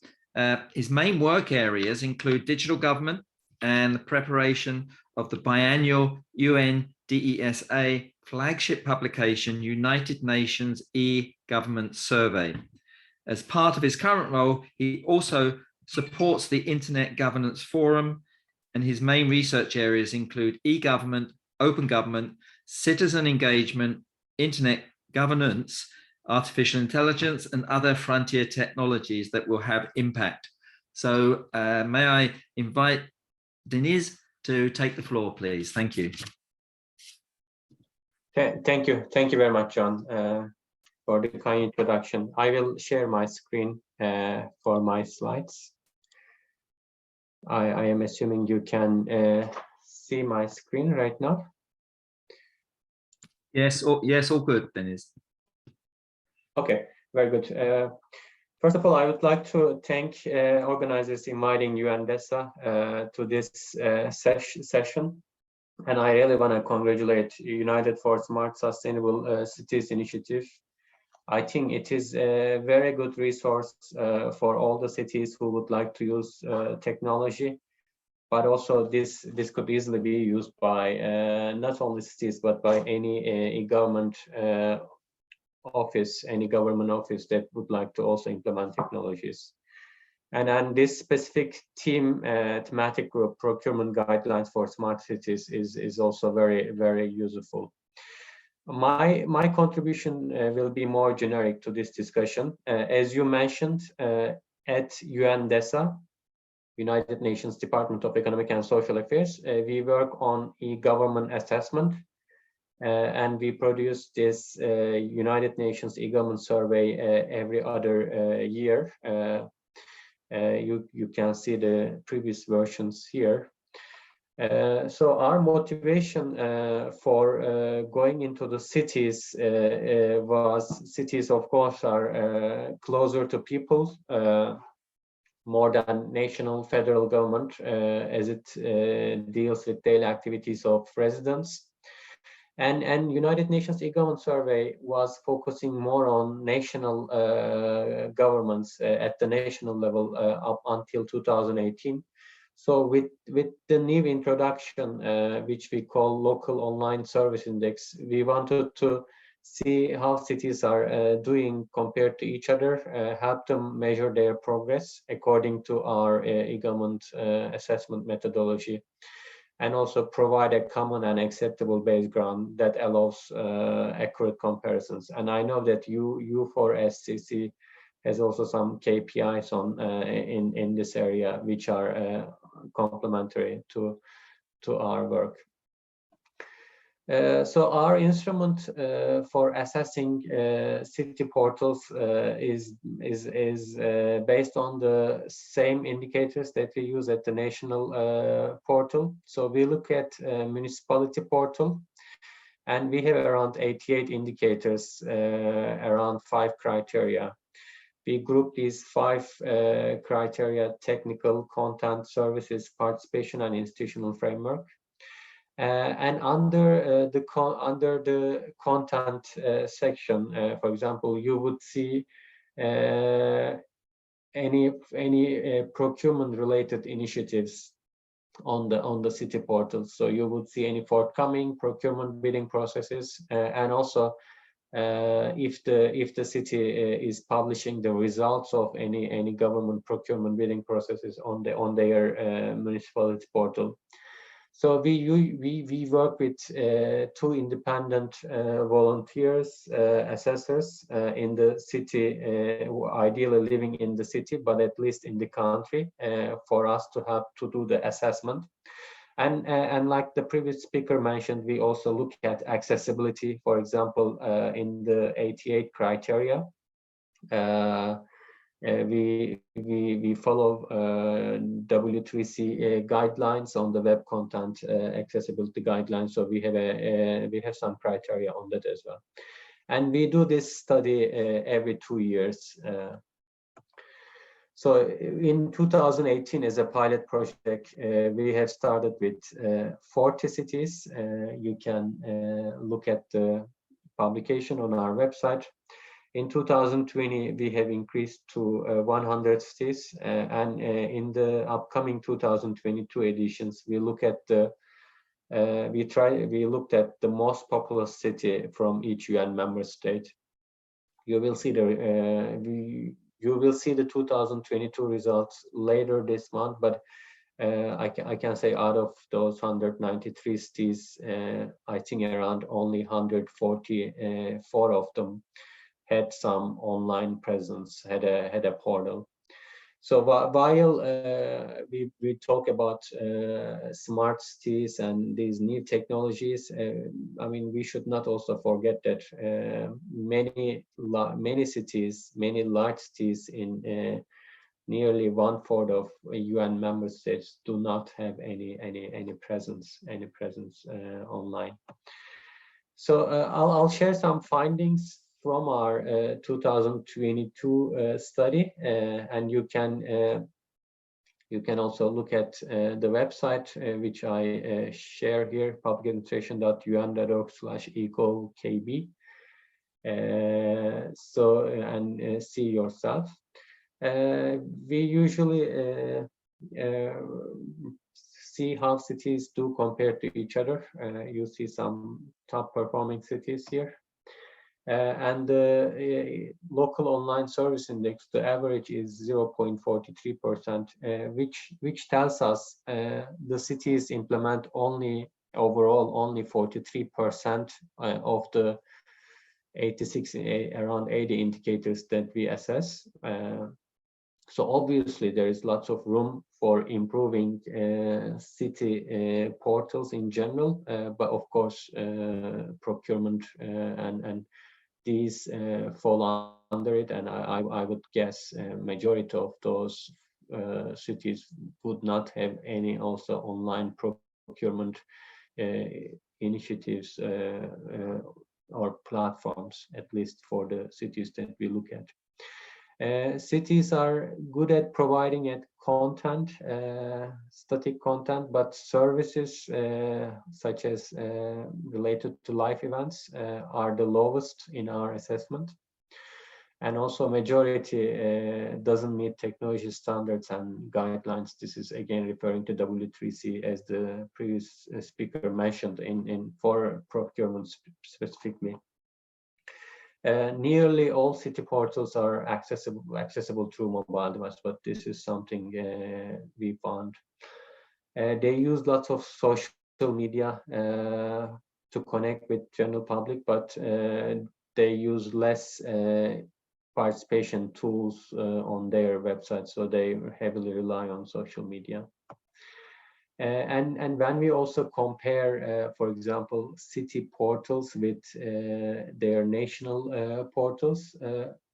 his main work areas include digital government and the preparation of the biannual UNDESA flagship publication, United Nations e-Government Survey. As part of his current role, he also supports the Internet Governance Forum, and his main research areas include e-government, open government, citizen engagement, internet governance, artificial intelligence, and other frontier technologies that will have impact. So may I invite Denis to take the floor, please. Thank you. Thank you very much, John, for the kind introduction. I will share my screen for my slides. I am assuming you can see my screen right now. Yes, all good, Dennis. Okay, very good. First of all, I would like to thank organizers inviting UNDESA to this session. And I really want to congratulate United for Smart Sustainable Cities initiative. I think it is a very good resource for all the cities who would like to use technology. But also this could easily be used by not only cities, but by any government office, any government office that would like to also implement technologies. And this specific thematic group, Procurement Guidelines for Smart Cities, is also very, very useful. My contribution will be more generic to this discussion. As you mentioned, at UNDESA, United Nations Department of Economic and Social Affairs, we work on e-government assessment, and we produce this United Nations e-government survey every other year. You can see the previous versions here. So our motivation for going into the cities was cities, of course, are closer to people, more than national federal government, as it deals with daily activities of residents. And United Nations e-government survey was focusing more on national governments at the national level up until 2018. So with the new introduction, which we call Local Online Service Index, we wanted to see how cities are doing compared to each other, help them measure their progress according to our e-government assessment methodology, and also provide a common and acceptable background that allows accurate comparisons. And I know that U4SCC has also some KPIs on in this area, which are complementary to our work. So our instrument for assessing city portals is based on the same indicators that we use at the national portal. So we look at municipality portal, and we have around 88 indicators, around 5 criteria. We group these 5 criteria: technical, content, services, participation, and institutional framework. And under the content section, for example, you would see any procurement related initiatives on the city portal. So you would see any forthcoming procurement bidding processes, and also if the city is publishing the results of any government procurement bidding processes on their municipality portal. So we work with 2 independent volunteers, assessors in the city, who are ideally living in the city, but at least in the country, for us to help to do the assessment. And like the previous speaker mentioned, we also look at accessibility, for example, in the 88 criteria. We follow W3C guidelines on the web content accessibility guidelines. So we have some criteria on that as well. And we do this study every 2 years. So in 2018, as a pilot project, we have started with 40 cities. You can look at the publication on our website. In 2020, we have increased to 100 cities, and in the upcoming 2022 editions, we look at we looked at the most populous city from each UN member state. You will see the 2022 results later this month, but I can say out of those 193 cities, I think around only 144 of them had some online presence, had a portal. So while we talk about smart cities and these new technologies, I mean, we should not also forget that many cities, many large cities in nearly 1/4 of UN member states do not have any presence online. So I'll share some findings from our 2022 study, and you can also look at the website which I share here, publicadministration.un.org/ecokb. So and see yourself. We usually see how cities do compare to each other. You see some top performing cities here. And the local online service index, the average is 0.43%, which tells us the cities implement overall only 43% of the 86, around 80 indicators that we assess. So obviously there is lots of room for improving city portals in general, but of course procurement and these fall under it, and I would guess majority of those cities would not have any also online procurement initiatives or platforms, at least for the cities that we look at. Cities are good at providing content, static content, but services such as related to life events are the lowest in our assessment. And also majority doesn't meet technology standards and guidelines. This is again referring to W3C, as the previous speaker mentioned for procurement specifically. Nearly all city portals are accessible through mobile device, but this is something we found. They use lots of social media to connect with general public, but they use less participation tools on their website, so they heavily rely on social media. And when we also compare, for example, city portals with their national portals,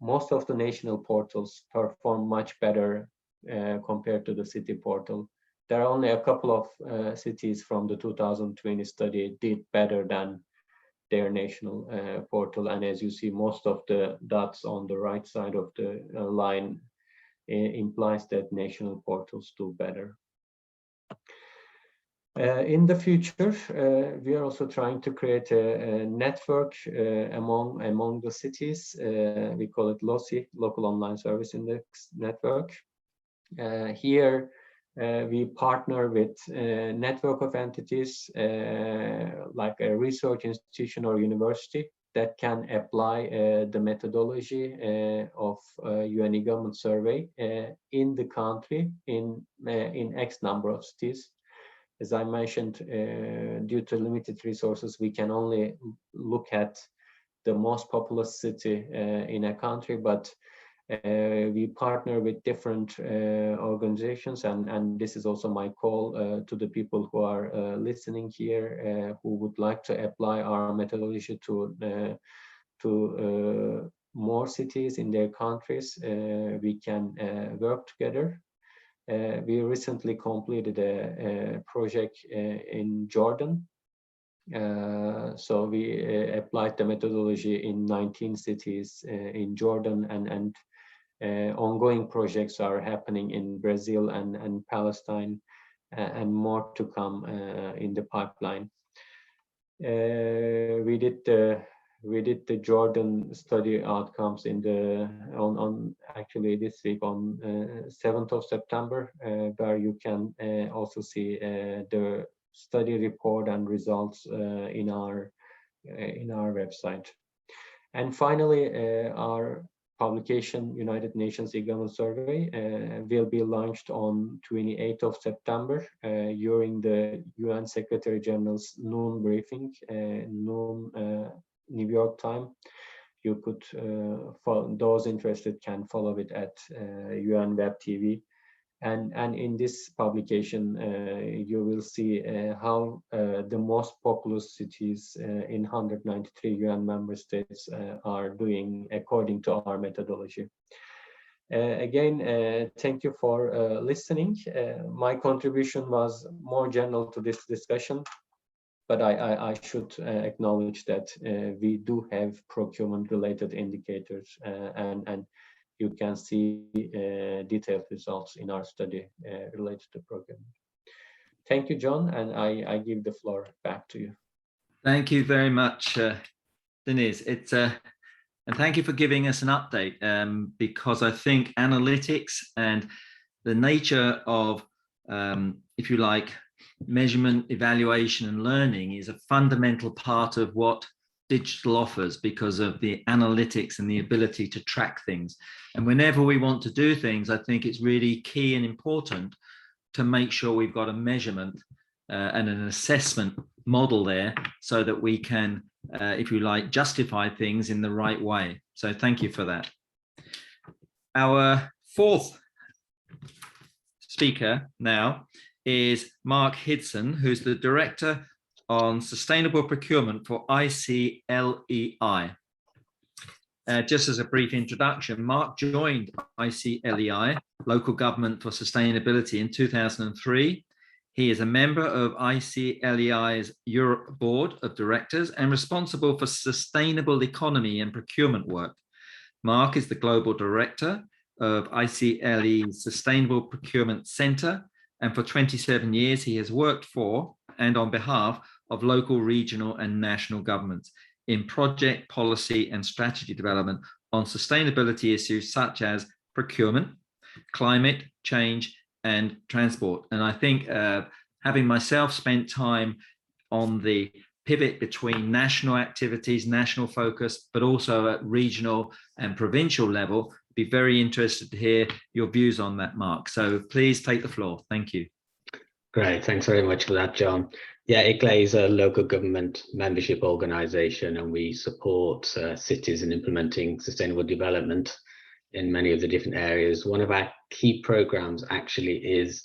most of the national portals perform much better compared to the city portal. There are only a couple of cities from the 2020 study did better than their national portal. And as you see, most of the dots on the right side of the line implies that national portals do better. In the future, we are also trying to create a network among the cities. We call it LOSI, Local Online Service Index Network. Here, we partner with a network of entities like a research institution or university that can apply the methodology of UN e-government survey in the country in X number of cities. As I mentioned, due to limited resources, we can only look at the most populous city in a country, but we partner with different organizations, and this is also my call to the people who are listening here, who would like to apply our methodology to more cities in their countries. We can work together. We recently completed a project in Jordan. So we applied the methodology in 19 cities in Jordan, and ongoing projects are happening in Brazil and Palestine, and more to come in the pipeline. We did the Jordan study outcomes on actually this week on 7th of September, where you can also see the study report and results in our website. And finally, our publication, United Nations e-government survey, will be launched on 28th of September during the UN Secretary General's noon briefing, New York time. you could, for those interested, can follow it at UN Web TV. And in this publication, you will see how the most populous cities in 193 UN member states are doing according to our methodology. Again, thank you for listening. My contribution was more general to this discussion, but I should acknowledge that we do have procurement-related indicators, and you can see detailed results in our study related to procurement. Thank you, John, and I give the floor back to you. Thank you very much, Denise. And thank you for giving us an update, because I think analytics and the nature of, if you like, measurement, evaluation, and learning is a fundamental part of what digital offers, because of the analytics and the ability to track things. And whenever we want to do things, I think it's really key and important to make sure we've got a measurement and an assessment model there, so that we can, if you like, justify things in the right way. So thank you for that. Our fourth speaker now is Mark Hidson, who's the Director on Sustainable Procurement for ICLEI. Just as a brief introduction, Mark joined ICLEI, Local Government for Sustainability, in 2003. He is a member of ICLEI's Europe Board of Directors and responsible for sustainable economy and procurement work. Mark is the Global Director of ICLEI's Sustainable Procurement Centre, and for 27 years he has worked for and on behalf of local, regional and national governments in project, policy and strategy development on sustainability issues such as procurement, climate change and transport. And I think having myself spent time on the pivot between national activities, national focus, but also at regional and provincial level, be very interested to hear your views on that, Mark. So please take the floor. Thank you. Great, thanks very much for that, John. Yeah, ICLEI is a local government membership organisation, and we support cities in implementing sustainable development in many of the different areas. One of our key programs actually is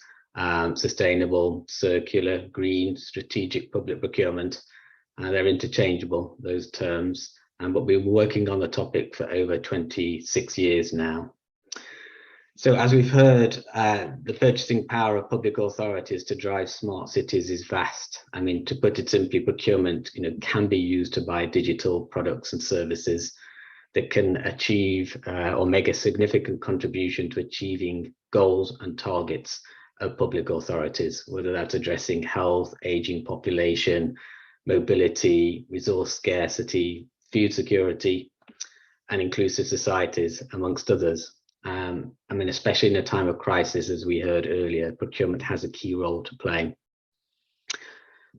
sustainable, circular, green, strategic public procurement. They're interchangeable, those terms, but we've been working on the topic for over 26 years now. So as we've heard, the purchasing power of public authorities to drive smart cities is vast. I mean, to put it simply, procurement, can be used to buy digital products and services that can achieve or make a significant contribution to achieving goals and targets of public authorities, whether that's addressing health, aging population, mobility, resource scarcity, food security, and inclusive societies, amongst others. I mean, especially in a time of crisis, as we heard earlier, procurement has a key role to play.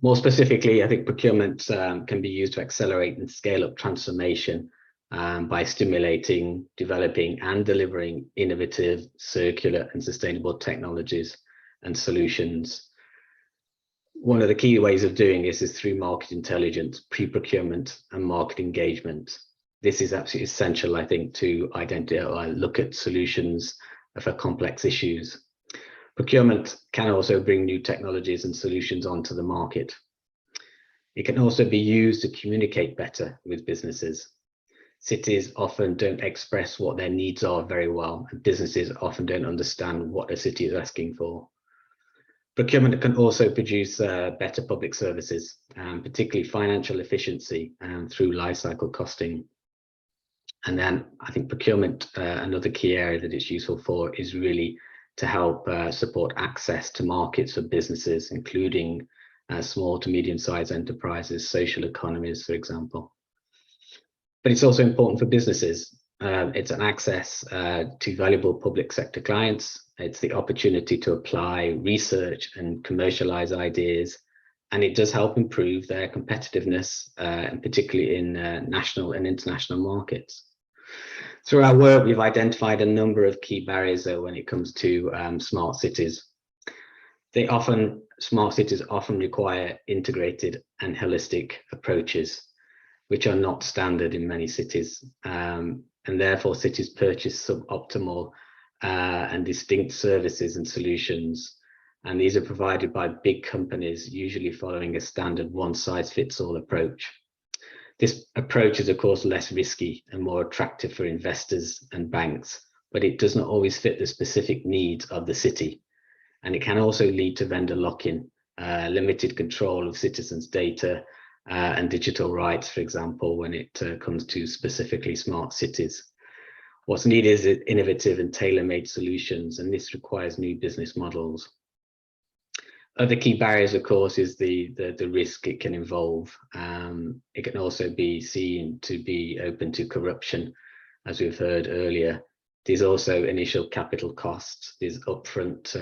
More specifically, I think procurement can be used to accelerate and scale up transformation by stimulating, developing and delivering innovative, circular and sustainable technologies and solutions. One of the key ways of doing this is through market intelligence, pre-procurement and market engagement. This is absolutely essential, I think, to identify, look at solutions for complex issues. Procurement can also bring new technologies and solutions onto the market. It can also be used to communicate better with businesses. Cities often don't express what their needs are very well, and businesses often don't understand what a city is asking for. Procurement can also produce better public services, particularly financial efficiency through lifecycle costing. And then I think procurement, another key area that it's useful for is really to help support access to markets for businesses, including small to medium-sized enterprises, social economies, for example. But it's also important for businesses. It's an access to valuable public sector clients. It's the opportunity to apply research and commercialize ideas. And it does help improve their competitiveness, and particularly in national and international markets. Through our work, we've identified a number of key barriers when it comes to smart cities. Smart cities often require integrated and holistic approaches. which are not standard in many cities. And therefore cities purchase suboptimal and distinct services and solutions. And these are provided by big companies, usually following a standard one-size-fits-all approach. This approach is of course less risky and more attractive for investors and banks, but it does not always fit the specific needs of the city. And it can also lead to vendor lock-in, limited control of citizens' data and digital rights, for example, when it comes to specifically smart cities. What's needed is innovative and tailor-made solutions, and this requires new business models. Other key barriers, of course, is the risk it can involve. It can also be seen to be open to corruption, as we've heard earlier. There's also initial capital costs. These upfront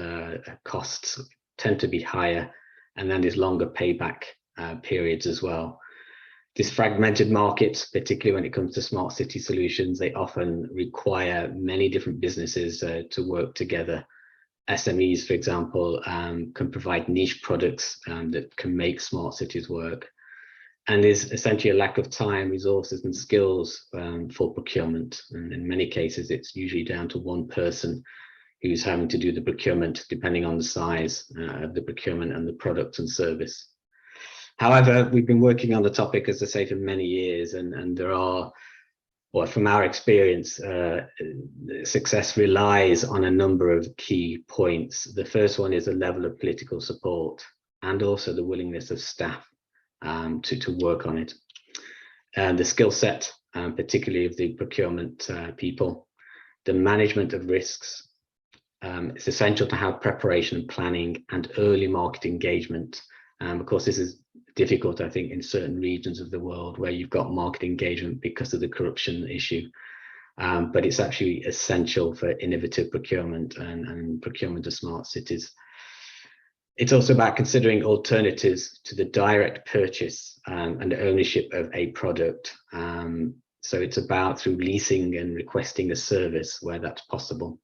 costs tend to be higher, and then there's longer payback periods as well. This fragmented market, particularly when it comes to smart city solutions, they often require many different businesses to work together. SMEs, for example, can provide niche products that can make smart cities work. And there's essentially a lack of time, resources and skills for procurement. And in many cases, it's usually down to one person who's having to do the procurement, depending on the size of the procurement and the product and service. However, we've been working on the topic, as I say, for many years, and there are, well, from our experience, success relies on a number of key points. The first one is a level of political support and also the willingness of staff to work on it. And the skill set, particularly of the procurement people, the management of risks. It's essential to have preparation and planning and early market engagement. Of course, this is difficult, I think, in certain regions of the world where you've got market engagement because of the corruption issue. But it's actually essential for innovative procurement and procurement of smart cities. It's also about considering alternatives to the direct purchase and ownership of a product. So it's about through leasing and requesting a service where that's possible.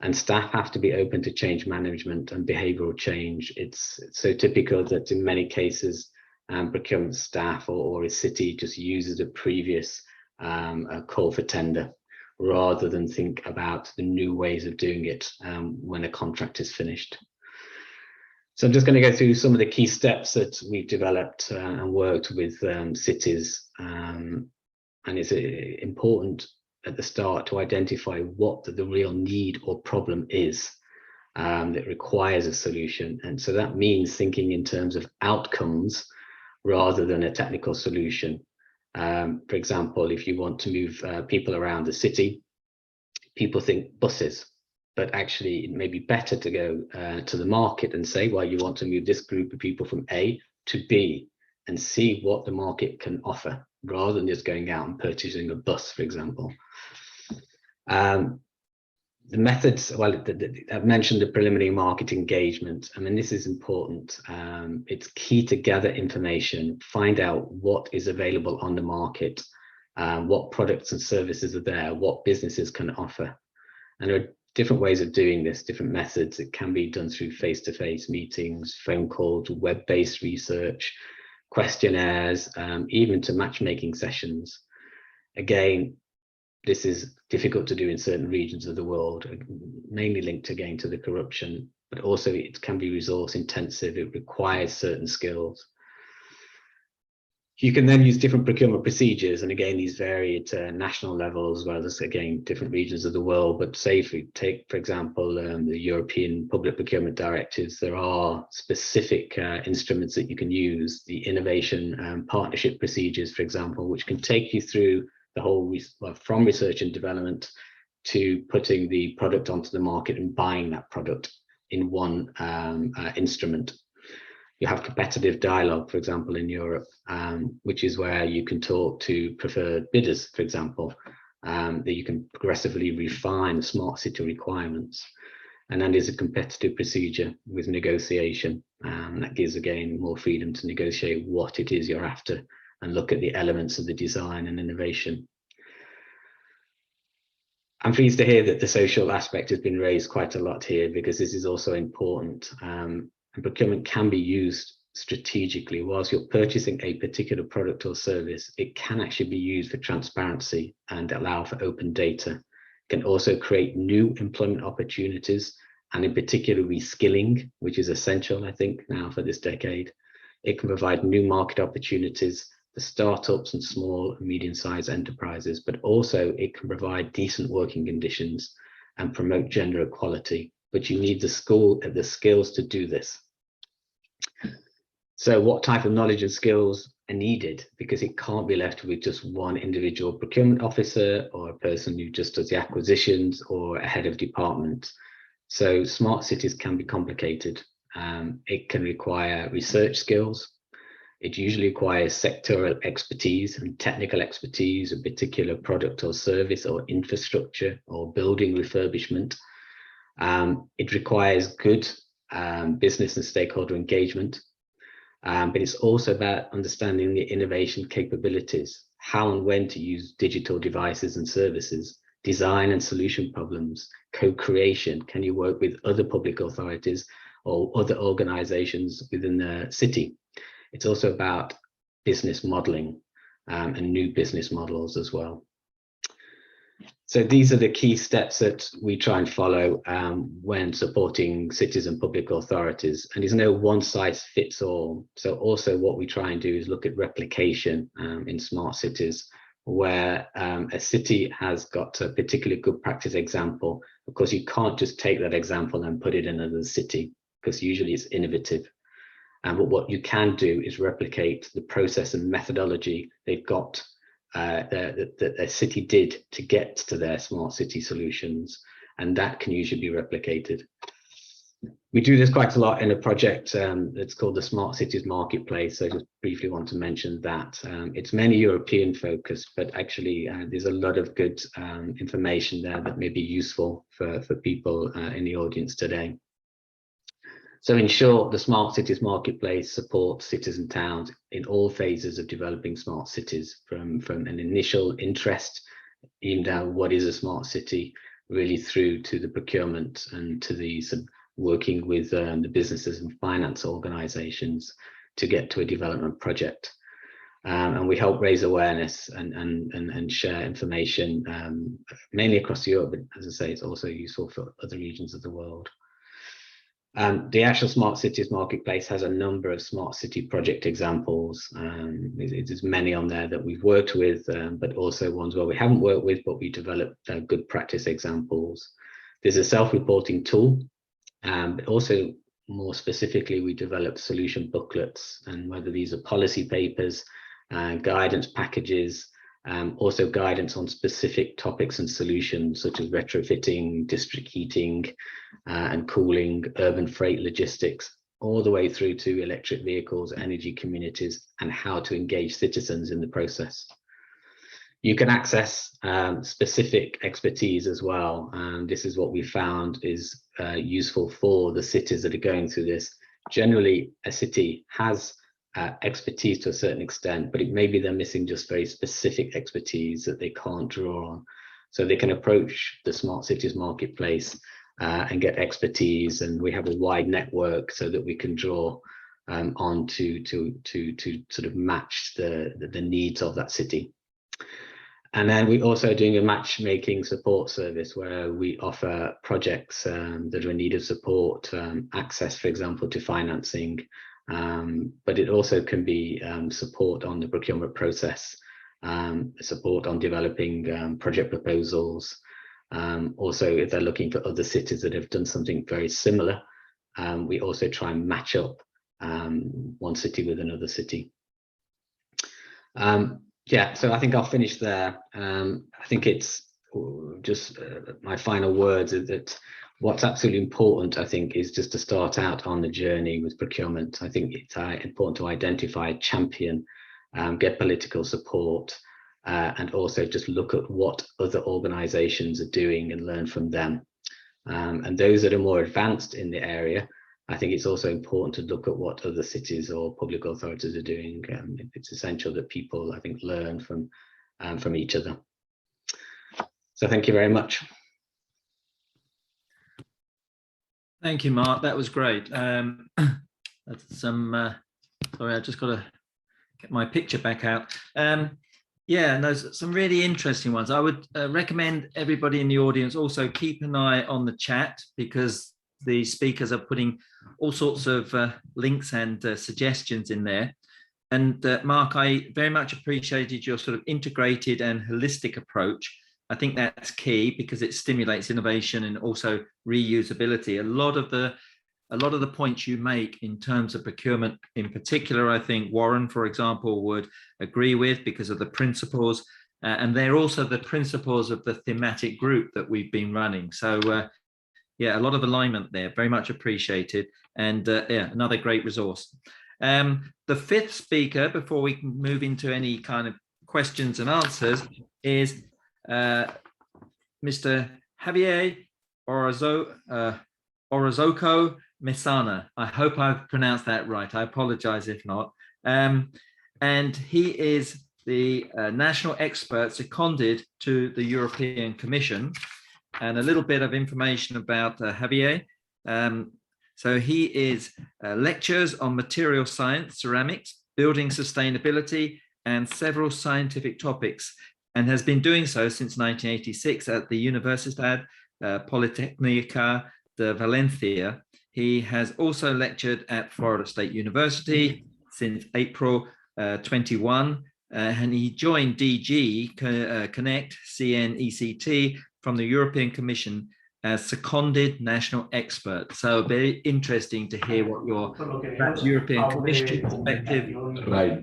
And staff have to be open to change management and behavioral change. It's so typical that in many cases, procurement staff or a city just uses a previous call for tender rather than think about the new ways of doing it when a contract is finished. So I'm just going to go through some of the key steps that we've developed and worked with cities. And it's important at the start to identify what the real need or problem is that requires a solution. And so that means thinking in terms of outcomes rather than a technical solution. For example, if you want to move people around the city, people think buses, but actually it may be better to go to the market and say, well, you want to move this group of people from A to B and see what the market can offer, rather than just going out and purchasing a bus, for example. The methods, well, I've mentioned the preliminary market engagement. I mean, this is important. It's key to gather information, find out what is available on the market, what products and services are there, what businesses can offer. And there are different ways of doing this, different methods. It can be done through face-to-face meetings, phone calls, web-based research, questionnaires, even to matchmaking sessions. Again, this is difficult to do in certain regions of the world, mainly linked again to the corruption, but also it can be resource intensive. It requires certain skills. You can then use different procurement procedures, and again, these vary at national level as well as, again, different regions of the world. But say if we take, for example, the European Public Procurement Directives, there are specific instruments that you can use, the innovation partnership procedures, for example, which can take you through the whole, from research and development to putting the product onto the market and buying that product in one instrument. You have competitive dialogue, for example, in Europe, which is where you can talk to preferred bidders, for example, that you can progressively refine the smart city requirements. And then there's a competitive procedure with negotiation. That gives, again, more freedom to negotiate what it is you're after and look at the elements of the design and innovation. I'm pleased to hear that the social aspect has been raised quite a lot here, because this is also important. And procurement can be used strategically. Whilst you're purchasing a particular product or service, it can actually be used for transparency and allow for open data. It can also create new employment opportunities, and in particular reskilling, which is essential, I think, now for this decade. It can provide new market opportunities for startups and small and medium-sized enterprises, but also it can provide decent working conditions and promote gender equality. But you need the skills to do this. So what type of knowledge and skills are needed? Because it can't be left with just one individual procurement officer or a person who just does the acquisitions or a head of department. So smart cities can be complicated. It can require research skills. It usually requires sectoral expertise and technical expertise, a particular product or service or infrastructure or building refurbishment. It requires good business and stakeholder engagement. But it's also about understanding the innovation capabilities, how and when to use digital devices and services, design and solution problems, co-creation. Can you work with other public authorities or other organizations within the city? It's also about business modeling and new business models as well. So these are the key steps that we try and follow when supporting cities and public authorities. And there's no one size fits all. So also what we try and do is look at replication in smart cities, where a city has got a particularly good practice example. Of course, you can't just take that example and put it in another city, because usually it's innovative. But what you can do is replicate the process and methodology they've got that a city did to get to their smart city solutions, and that can usually be replicated. We do this quite a lot in a project that's called the Smart Cities Marketplace. So I just briefly want to mention that. It's mainly European focused, but actually there's a lot of good information there that may be useful for people in the audience today. So in short, the Smart Cities Marketplace supports cities and towns in all phases of developing smart cities, from an initial interest, even down what is a smart city, really through to the procurement and to the working with the businesses and finance organizations to get to a development project. And we help raise awareness and share information, mainly across Europe, but as I say, it's also useful for other regions of the world. The actual Smart Cities Marketplace has a number of smart city project examples. There's many on there that we've worked with, but also ones where we haven't worked with, but we developed good practice examples. There's a self-reporting tool, but also more specifically, we developed solution booklets, and whether these are policy papers, guidance packages, also guidance on specific topics and solutions such as retrofitting, district heating and cooling, urban freight logistics, all the way through to electric vehicles, energy communities, and how to engage citizens in the process. You can access specific expertise as well, and this is what we found is useful for the cities that are going through this. Generally, a city has expertise to a certain extent, but it may be they're missing just very specific expertise that they can't draw on. So they can approach the Smart Cities Marketplace and get expertise, and we have a wide network so that we can draw on to sort of match the needs of that city. And then we're also doing a matchmaking support service where we offer projects that are in need of support, access, for example, to financing, but it also can be support on the procurement process, support on developing project proposals. Also, if they're looking for other cities that have done something very similar, we also try and match up one city with another city. Yeah, so I think I'll finish there. I think it's just my final words is that what's absolutely important, I think, is just to start out on the journey with procurement. I think it's important to identify a champion, get political support, and also just look at what other organizations are doing and learn from them. And those that are more advanced in the area, I think it's also important to look at what other cities or public authorities are doing. It's essential that people, I think, learn from each other. So thank you very much. Thank you, Mark. That was great. That's some Sorry, I just got to get my picture back out. Yeah, and there's some really interesting ones. I would recommend everybody in the audience also keep an eye on the chat, because the speakers are putting all sorts of links and suggestions in there. And Mark, I very much appreciated your sort of integrated and holistic approach. I think that's key because it stimulates innovation and also reusability. A lot of the points you make in terms of procurement in particular, I think Warren, for example, would agree with because of the principles. And they're also the principles of the thematic group that we've been running. So yeah, a lot of alignment there, very much appreciated. And yeah, another great resource. The fifth speaker, before we can move into any kind of questions and answers, is Mr. Javier Orozco Mesana. I hope I've pronounced that right. I apologize if not. And he is the national expert seconded to the European Commission. And a little bit of information about Javier. So he is lectures on material science, ceramics, building sustainability, and several scientific topics, and has been doing so since 1986 at the Universidad Politécnica de Valencia. He has also lectured at Florida State University since April 21, and he joined DG Connect CNECT from the European Commission as seconded national expert. So very interesting to hear what your European Commission perspective, right,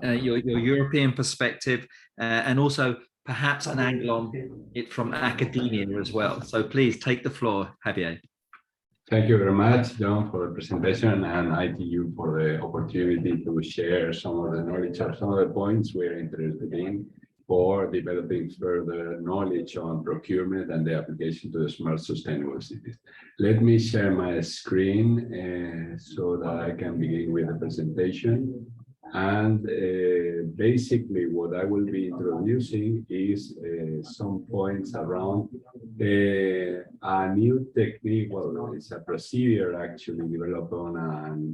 your European perspective, and also perhaps an angle on it from academia as well. So please take the floor, Javier. Thank you very much, John, for the presentation, and ITU for the opportunity to share some of the knowledge of some of the points we're interested in for developing further knowledge on procurement and the application to the smart sustainable cities. Let me share my screen so that I can begin with the presentation. And basically what I will be introducing is some points around a new technique. Well, it's a procedure actually developed on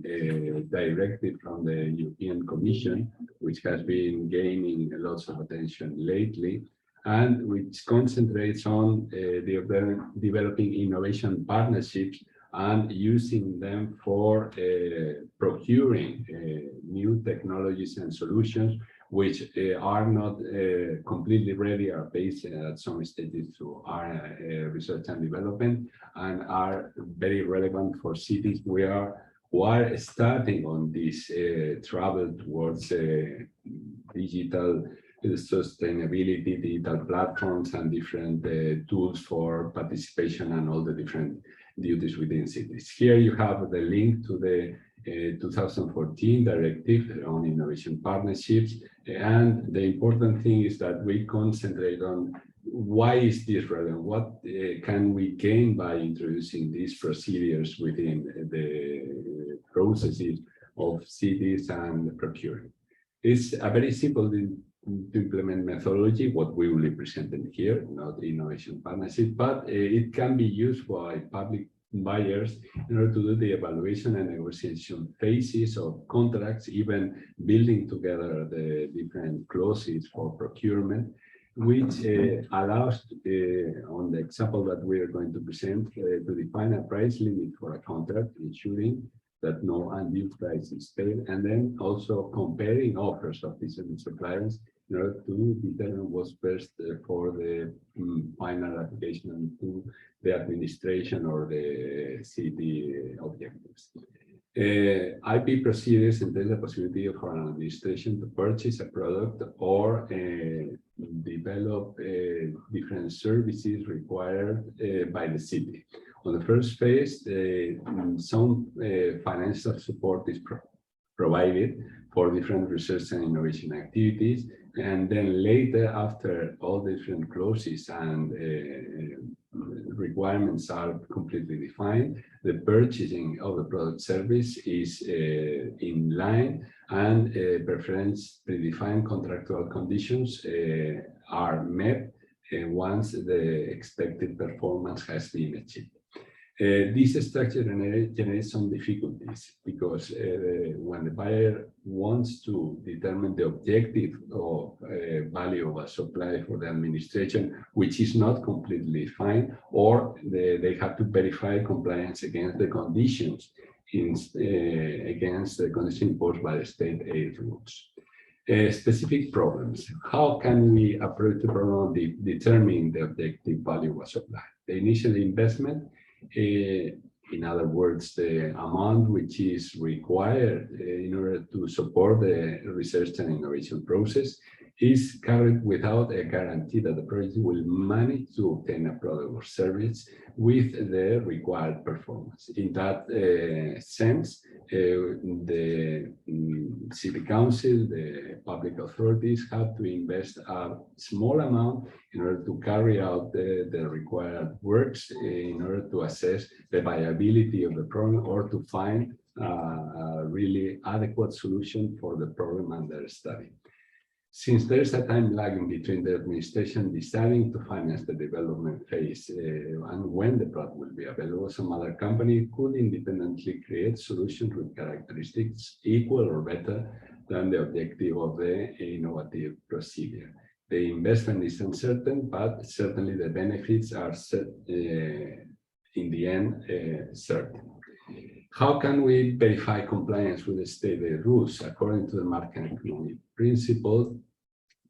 a directive from the European Commission, which has been gaining lots of attention lately, and which concentrates on developing innovation partnerships and using them for procuring new technologies and solutions which are not completely ready, are based at some stages to our research and development, and are very relevant for cities who are starting on this travel towards digital sustainability, digital platforms, and different tools for participation and all the different duties within cities. Here you have the link to the 2014 directive on innovation partnerships, and the important thing is that we concentrate on why is this relevant, what can we gain by introducing these procedures within the processes of cities and procuring. It's a very simple to implement methodology, what we will be presenting here, not innovation partnership, but it can be used by public buyers in order to do the evaluation and negotiation phases of contracts, even building together the different clauses for procurement, which allows, on the example that we are going to present, to define a price limit for a contract, ensuring that no undue price is paid, and then also comparing offers of different suppliers in order to determine what's best for the final application to the administration or the city objectives. IP procedures entail the possibility for an administration to purchase a product or develop different services required by the city. On the first phase, some financial support is provided for different research and innovation activities, and then later, after all different clauses and requirements are completely defined, the purchasing of the product service is in line, and predefined contractual conditions are met once the expected performance has been achieved. This structure generates some difficulties because when the buyer wants to determine the objective of value of a supply for the administration, which is not completely defined, or they have to verify compliance against the conditions against the conditions imposed by the state aid rules. Specific problems. How can we approach the problem of determining the objective value of a supply? The initial investment, in other words, the amount which is required in order to support the research and innovation process, is carried without a guarantee that the project will manage to obtain a product or service with the required performance. In that sense, the city council, the public authorities have to invest a small amount in order to carry out the required works in order to assess the viability of the problem or to find a really adequate solution for the problem under study. Since there's a time lag in between the administration deciding to finance the development phase and when the product will be available, some other company could independently create solutions with characteristics equal or better than the objective of the innovative procedure. The investment is uncertain, but certainly the benefits are in the end certain. How can we verify compliance with the state aid rules? According to the market economy principle,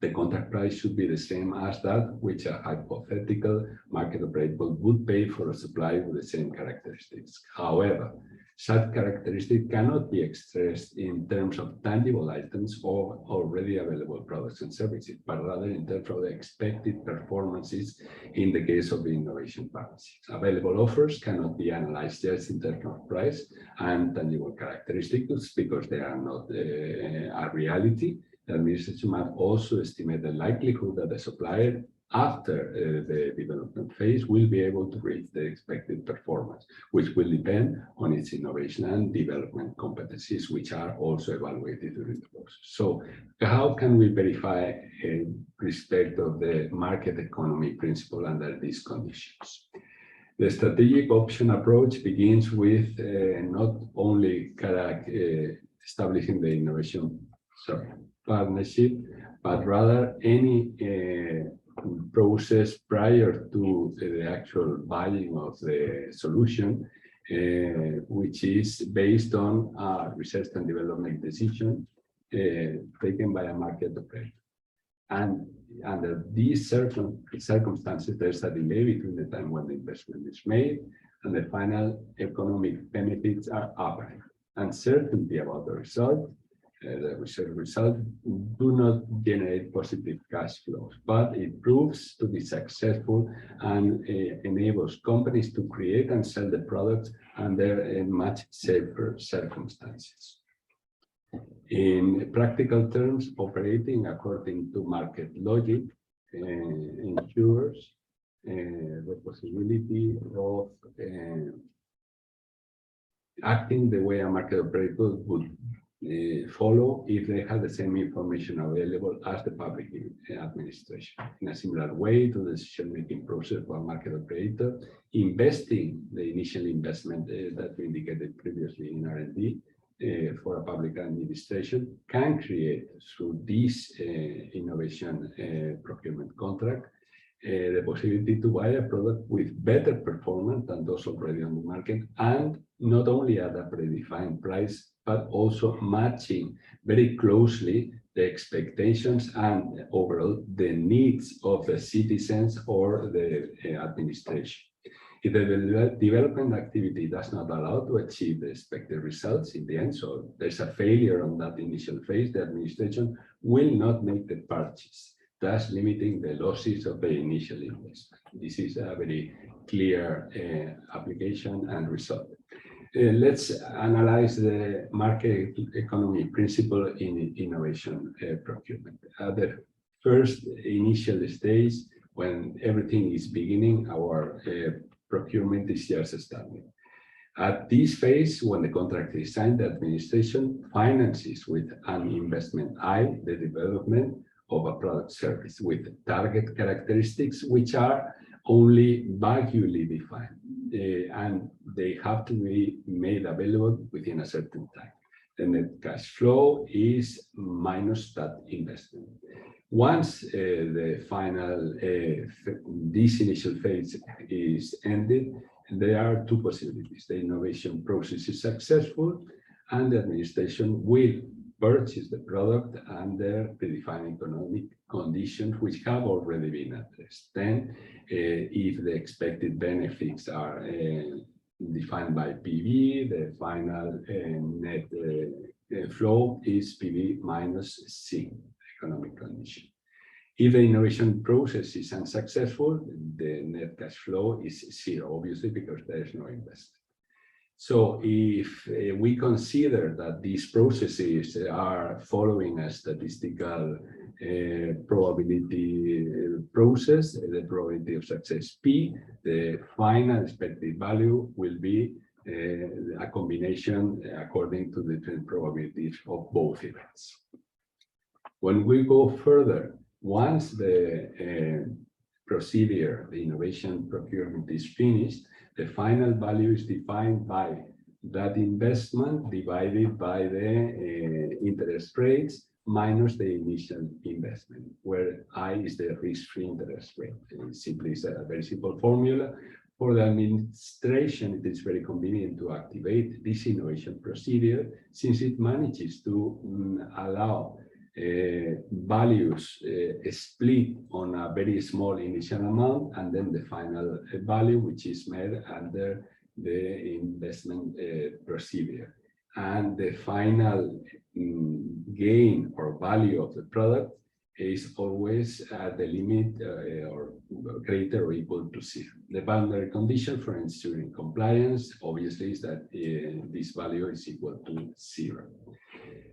the contract price should be the same as that which a hypothetical market operator would pay for a supply with the same characteristics. However, such characteristics cannot be expressed in terms of tangible items or already available products and services, but rather in terms of the expected performances in the case of the innovation partnerships. Available offers cannot be analyzed just in terms of price and tangible characteristics because they are not a reality. The administration must also estimate the likelihood that the supplier after the development phase will be able to reach the expected performance, which will depend on its innovation and development competencies, which are also evaluated during the process. So how can we verify respect of the market economy principle under these conditions? The strategic option approach begins with not only establishing the innovation partnership, but rather any process prior to the actual buying of the solution, which is based on a research and development decision taken by a market operator. And under these circumstances, there's a delay between the time when the investment is made and the final economic benefits are apparent. Uncertainty about the result, the research results do not generate positive cash flows, but it proves to be successful and enables companies to create and sell the products under much safer circumstances. In practical terms, operating according to market logic ensures the possibility of acting the way a market operator would follow if they have the same information available as the public administration. In a similar way to the decision-making process for a market operator, investing the initial investment that we indicated previously in R&D for a public administration can create through this innovation procurement contract the possibility to buy a product with better performance than those already on the market, and not only at a predefined price, but also matching very closely the expectations and overall the needs of the citizens or the administration. If the development activity does not allow to achieve the expected results in the end, so there's a failure on that initial phase, the administration will not make the purchase, thus limiting the losses of the initial investment. This is a very clear application and result. Let's analyze the market economy principle in innovation procurement. At the first initial stage, when everything is beginning, our procurement is just starting. At this phase, when the contract is signed, the administration finances with an investment I the development of a product service with target characteristics which are only vaguely defined, and they have to be made available within a certain time. The net cash flow is minus that investment. Once the final, this initial phase is ended, there are two possibilities. The innovation process is successful, and the administration will purchase the product under predefined economic conditions which have already been addressed. Then, if the expected benefits are defined by PV, the final net flow is PV minus C, economic condition. If the innovation process is unsuccessful, the net cash flow is zero, obviously, because there is no investment. So if we consider that these processes are following a statistical probability process, the probability of success P, the final expected value will be a combination according to the different probabilities of both events. When we go further, once the procedure, the innovation procurement is finished, the final value is defined by that investment divided by the interest rates minus the initial investment, where I is the risk-free interest rate. It simply is a very simple formula. For the administration, it is very convenient to activate this innovation procedure, since it manages to allow values split on a very small initial amount, and then the final value, which is made under the investment procedure. And the final gain or value of the product is always at the limit or greater or equal to zero. The boundary condition for ensuring compliance, obviously, is that this value is equal to zero.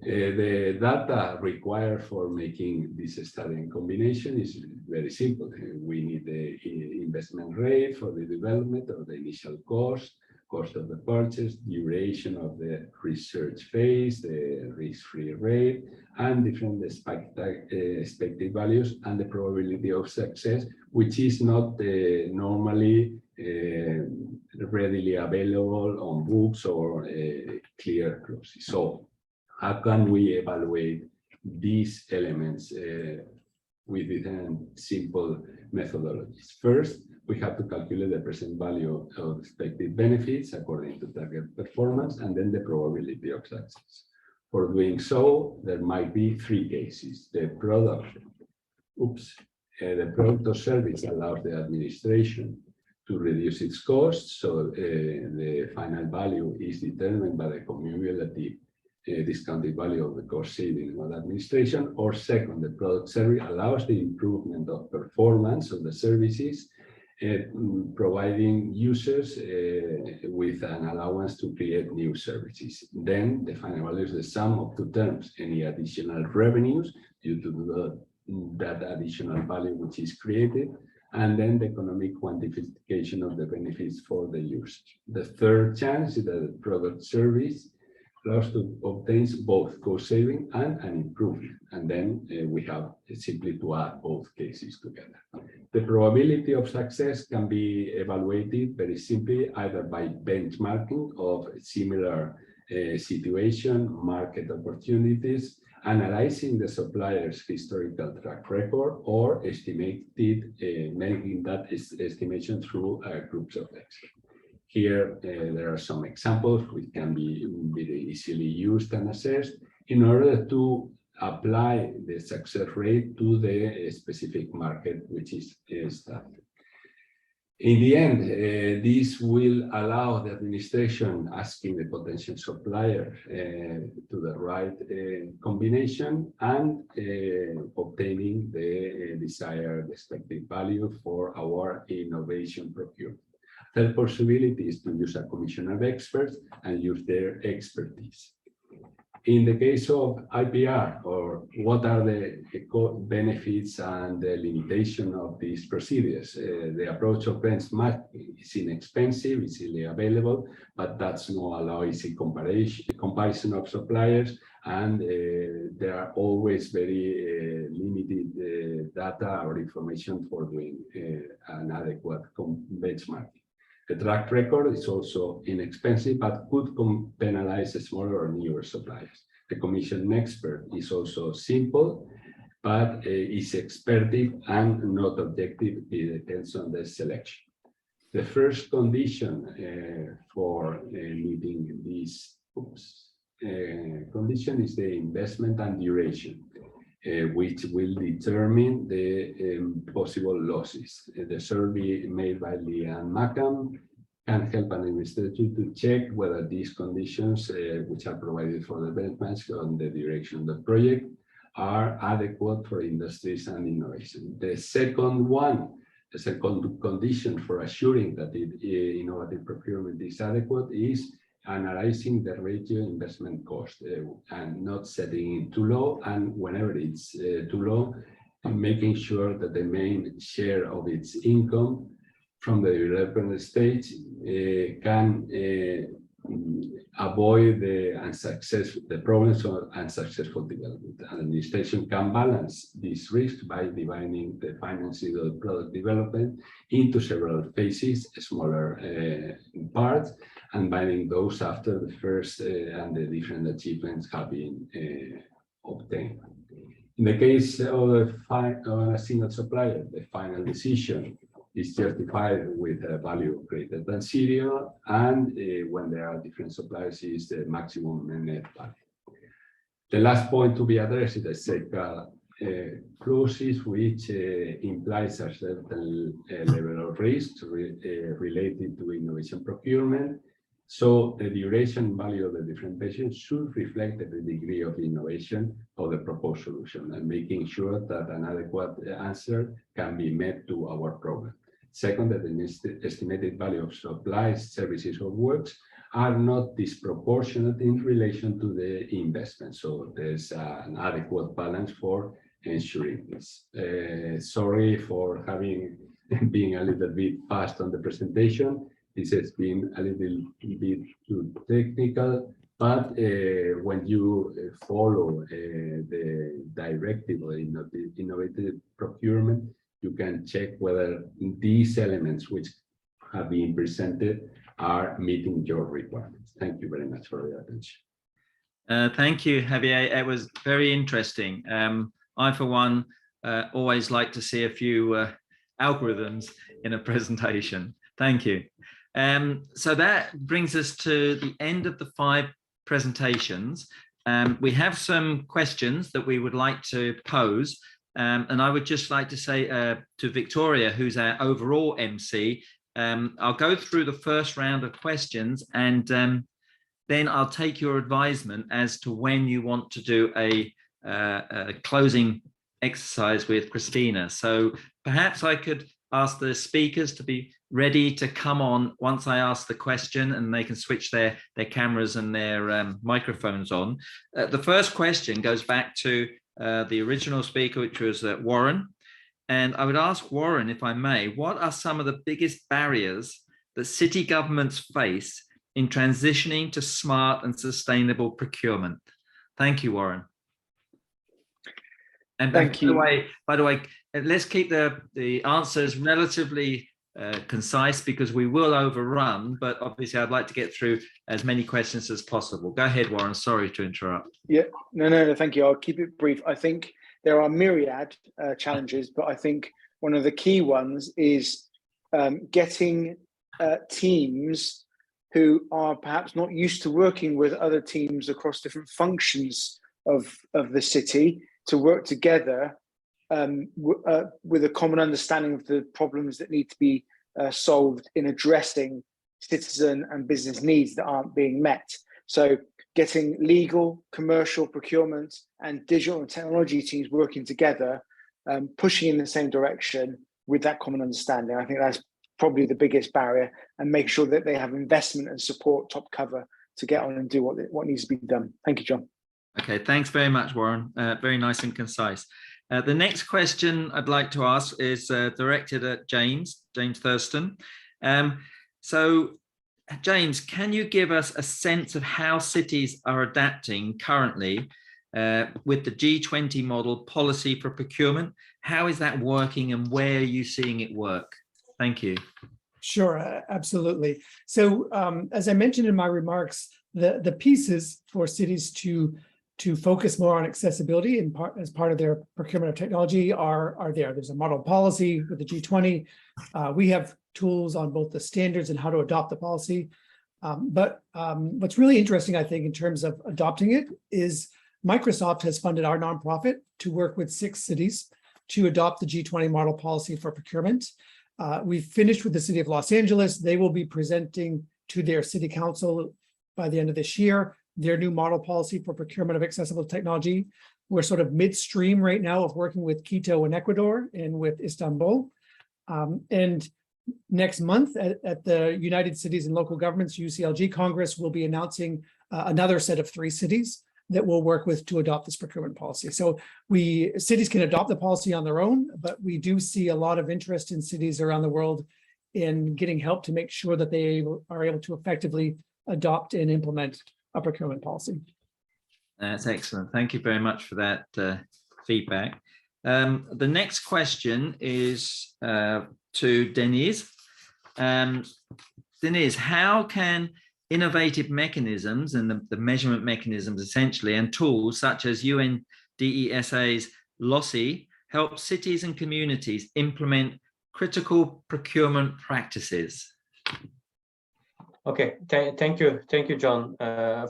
The data required for making this study in combination is very simple. We need the investment rate for the development of the initial cost of the purchase, duration of the research phase, the risk-free rate, and different expected values, and the probability of success, which is not normally readily available on books or clear clauses. So how can we evaluate these elements with different simple methodologies? First, we have to calculate the present value of expected benefits according to target performance, and then the probability of success. For doing so, there might be three cases. The product or service allows the administration to reduce its costs, so the final value is determined by the cumulative discounted value of the cost saving of the administration. Or second, the product service allows the improvement of performance of the services, providing users with an allowance to create new services. Then the final value is the sum of two terms, any additional revenues due to that additional value which is created, and then the economic quantification of the benefits for the user. The third chance is that the product service allows to obtain both cost saving and an improvement, and then we have simply to add both cases together. The probability of success can be evaluated very simply either by benchmarking of similar situation, market opportunities, analyzing the supplier's historical track record, or estimated making that estimation through groups of experts. Here, there are some examples which can be very easily used and assessed in order to apply the success rate to the specific market which is started. In the end, this will allow the administration asking the potential supplier to the right combination and obtaining the desired expected value for our innovation procurement. Third possibility is to use a commission of experts and use their expertise. In the case of IPR, or what are the benefits and the limitation of these procedures? The approach of benchmarking is inexpensive, it's easily available, but that's not allow easy comparison of suppliers, and there are always very limited data or information for doing an adequate benchmarking. The track record is also inexpensive, but could penalize smaller or newer suppliers. The commission expert is also simple, but is expertive and not objective. It depends on the selection. The first condition for meeting this condition is the investment and duration, which will determine the possible losses. The survey made by Leanne Mackham can help an administrator to check whether these conditions, which are provided for the benchmarks on the direction of the project, are adequate for industries and innovation. The second condition for assuring that innovative procurement is adequate is analyzing the ratio investment cost and not setting it too low, and whenever it's too low, making sure that the main share of its income from the development stage can avoid the problems of unsuccessful development. And administration can balance this risk by dividing the financing of the product development into several phases, smaller parts, and binding those after the first and the different achievements have been obtained. In the case of a single supplier, the final decision is justified with a value greater than zero, and when there are different suppliers is the maximum net value. The last point to be addressed is the safeguard clauses, which implies a certain level of risk related to innovation procurement. So the duration value of the different patients should reflect the degree of innovation of the proposed solution, and making sure that an adequate answer can be met to our problem. Second, that the estimated value of supplies, services, or works are not disproportionate in relation to the investment. So there's an adequate balance for ensuring this. Sorry for being a little bit fast on the presentation. This has been a little bit too technical, but when you follow the directive of innovative procurement, you can check whether these elements which have been presented are meeting your requirements. Thank you very much for your attention. Thank you, Javier. It was very interesting. I, for one, always like to see a few algorithms in a presentation. Thank you. So that brings us to the end of the 5 presentations. We have some questions that we would like to pose. And I would just like to say to Victoria, who's our overall MC, I'll go through the first round of questions, and then I'll take your advisement as to when you want to do a closing exercise with Christina. So perhaps I could ask the speakers to be ready to come on once I ask the question, and they can switch their cameras and their microphones on. The first question goes back to the original speaker, which was Warren. And I would ask Warren, if I may, what are some of the biggest barriers that city governments face in transitioning to smart and sustainable procurement? Thank you, Warren. And Thank you. By the way, let's keep the answers relatively concise, because we will overrun, but obviously I'd like to get through as many questions as possible. Go ahead, Warren. Sorry to interrupt. Yeah, no, thank you. I'll keep it brief. I think there are myriad challenges, but I think one of the key ones is getting teams who are perhaps not used to working with other teams across different functions of the city to work together with a common understanding of the problems that need to be solved in addressing citizen and business needs that aren't being met. So getting legal, commercial, procurement, and digital and technology teams working together, pushing in the same direction with that common understanding. I think that's probably the biggest barrier, and make sure that they have investment and support top cover to get on and do what needs to be done. Thank you, John. Okay, thanks very much, Warren. Very nice and concise. The next question I'd like to ask is directed at James Thurston. So, James, can you give us a sense of how cities are adapting currently with the G20 model policy for procurement? How is that working and where are you seeing it work? Thank you. Sure, absolutely. So as I mentioned in my remarks, the pieces for cities to focus more on accessibility as part of their procurement of technology are there. There's a model policy with the G20. We have tools on both the standards and how to adopt the policy. But what's really interesting, I think, in terms of adopting it is Microsoft has funded our nonprofit to work with 6 cities to adopt the G20 model policy for procurement. We've finished with the city of Los Angeles. They will be presenting to their city council by the end of this year their new model policy for procurement of accessible technology. We're sort of midstream right now of working with Quito in Ecuador and with Istanbul. And next month at the United Cities and Local Governments UCLG Congress, we'll be announcing another set of 3 cities that we'll work with to adopt this procurement policy. So cities can adopt the policy on their own, but we do see a lot of interest in cities around the world in getting help to make sure that they are able to effectively adopt and implement a procurement policy. That's excellent. Thank you very much for that feedback. The next question is to Denise. Denise, how can innovative mechanisms and the measurement mechanisms essentially and tools such as UNDESA's LOSI help cities and communities implement critical procurement practices? Okay, thank you, John,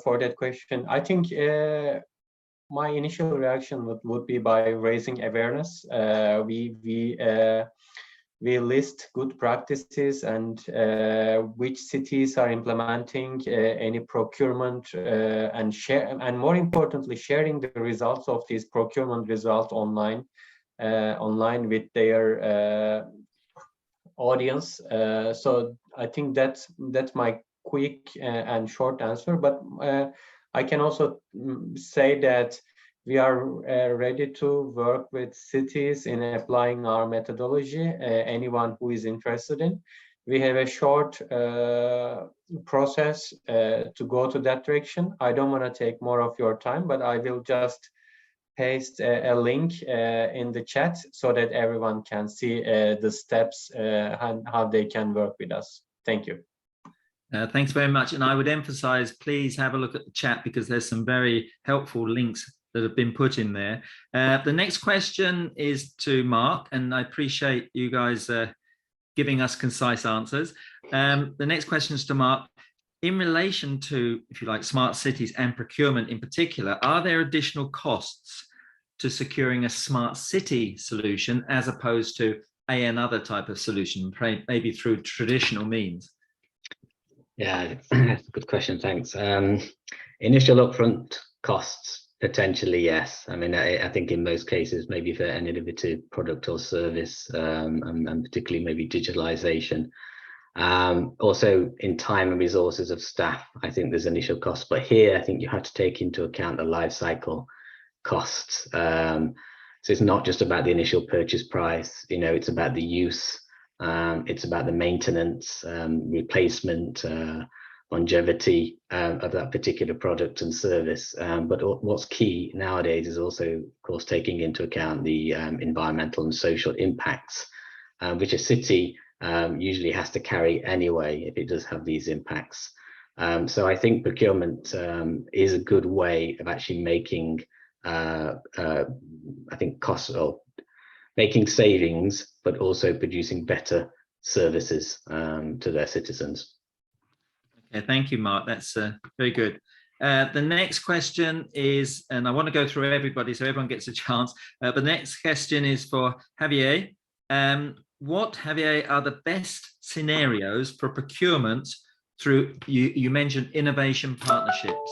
for that question. I think my initial reaction would be by raising awareness. We list good practices and which cities are implementing any procurement and share, and more importantly, sharing the results of these procurement results online with their audience. So I think that's my quick and short answer. But I can also say that we are ready to work with cities in applying our methodology. Anyone who is interested in, we have a short process to go to that direction. I don't want to take more of your time, but I will just paste a link in the chat so that everyone can see the steps and how they can work with us. Thank you. Thanks very much. And I would emphasize, please have a look at the chat because there's some very helpful links that have been put in there. The next question is to Mark, and I appreciate you guys giving us concise answers. The next question is to Mark. In relation to, if you like, smart cities and procurement in particular, are there additional costs to securing a smart city solution as opposed to another type of solution, maybe through traditional means? Yeah, that's a good question, thanks. Initial upfront costs, potentially, yes. I mean, I think in most cases, maybe for an innovative product or service, and particularly maybe digitalization. Also in time and resources of staff, I think there's initial costs, but here I think you have to take into account the life cycle costs. So it's not just about the initial purchase price, it's about the use, it's about the maintenance, replacement, longevity of that particular product and service. But what's key nowadays is also, of course, taking into account the environmental and social impacts, which a city usually has to carry anyway if it does have these impacts. So I think procurement is a good way of actually making, I think, costs or making savings, but also producing better services to their citizens. Okay, thank you, Mark. That's very good. The next question is, and I want to go through everybody so everyone gets a chance. The next question is for Javier. What, Javier, are the best scenarios for procurement through, you mentioned innovation partnerships?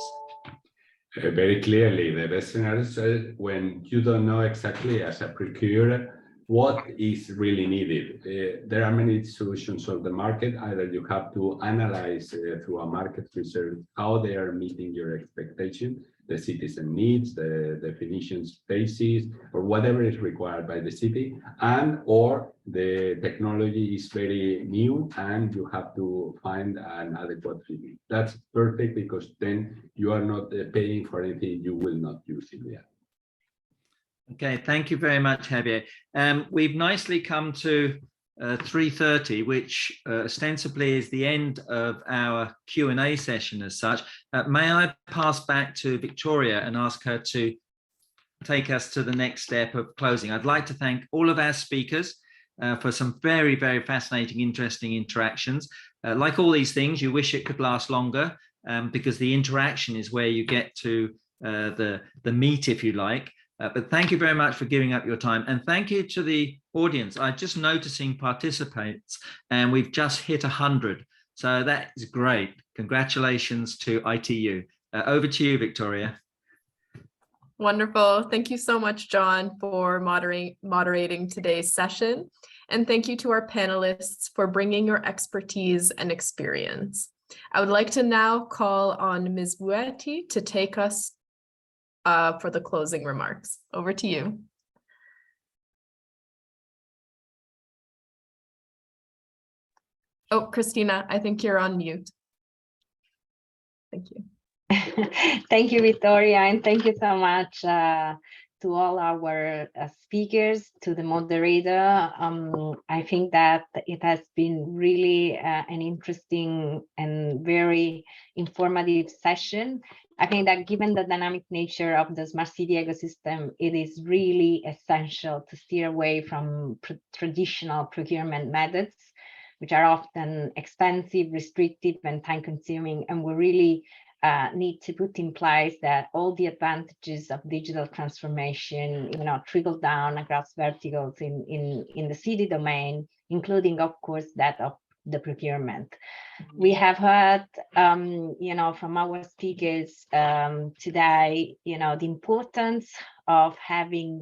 Very clearly, the best scenarios are when you don't know exactly as a procurer what is really needed. There are many solutions on the market. Either you have to analyze through a market research how they are meeting your expectation, the citizen needs, the definition spaces, or whatever is required by the city, and or the technology is very new and you have to find an adequate fee. That's perfect, because then you are not paying for anything you will not use in the end. Okay, thank you very much, Javier. We've nicely come to 3:30, which ostensibly is the end of our Q&A session as such. May I pass back to Victoria and ask her to take us to the next step of closing? I'd like to thank all of our speakers for some very, very fascinating, interesting interactions. Like all these things, you wish it could last longer because the interaction is where you get to the meat, if you like. But thank you very much for giving up your time. And thank you to the audience. I'm just noticing participants and we've just hit 100. So that is great. Congratulations to ITU. Over to you, Victoria. Wonderful. Thank you so much, John, for moderating today's session. And thank you to our panelists for bringing your expertise and experience. I would like to now call on Ms. Bueti to take us for the closing remarks. Over to you. Oh, Christina, I think you're on mute. Thank you. Thank you, Victoria, and thank you so much to all our speakers, to the moderator. I think that it has been really an interesting and very informative session. I think that given the dynamic nature of the smart city ecosystem, it is really essential to steer away from traditional procurement methods, which are often expensive, restrictive, and time-consuming, and we really need to put in place that all the advantages of digital transformation, trickle down across verticals in the city domain, including, of course, that of the procurement. We have heard, from our speakers today, the importance of having,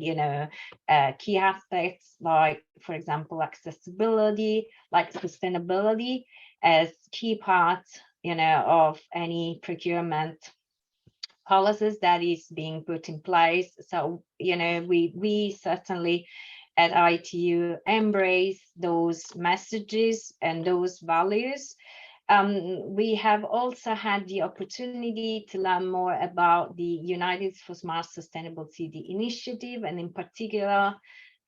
key aspects like, for example, accessibility, like sustainability as key parts, of any procurement policies that is being put in place. So, we certainly at ITU embrace those messages and those values. We have also had the opportunity to learn more about the United for Smart Sustainable City initiative, and in particular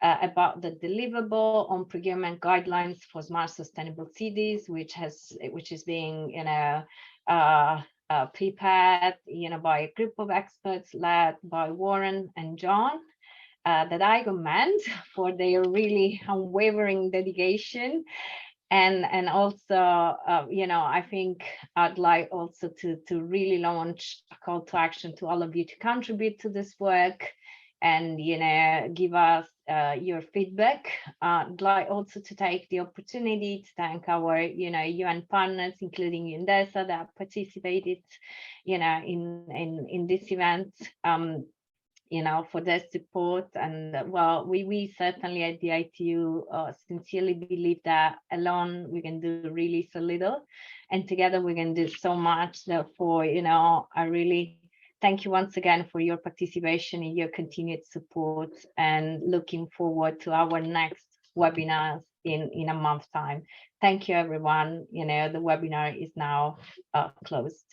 about the deliverable on procurement guidelines for smart sustainable cities, which is being prepared by a group of experts led by Warren and John. That I commend for their really unwavering dedication. And also, I think I'd like also to really launch a call to action to all of you to contribute to this work and, give us your feedback. I'd like also to take the opportunity to thank our, UN partners, including UNDESA, that participated, in this event. For their support. And well, we certainly at the ITU sincerely believe that alone we can do really so little, and together we can do so much. Therefore, I really thank you once again for your participation and your continued support, and looking forward to our next webinars in a month's time. Thank you, everyone. The webinar is now closed.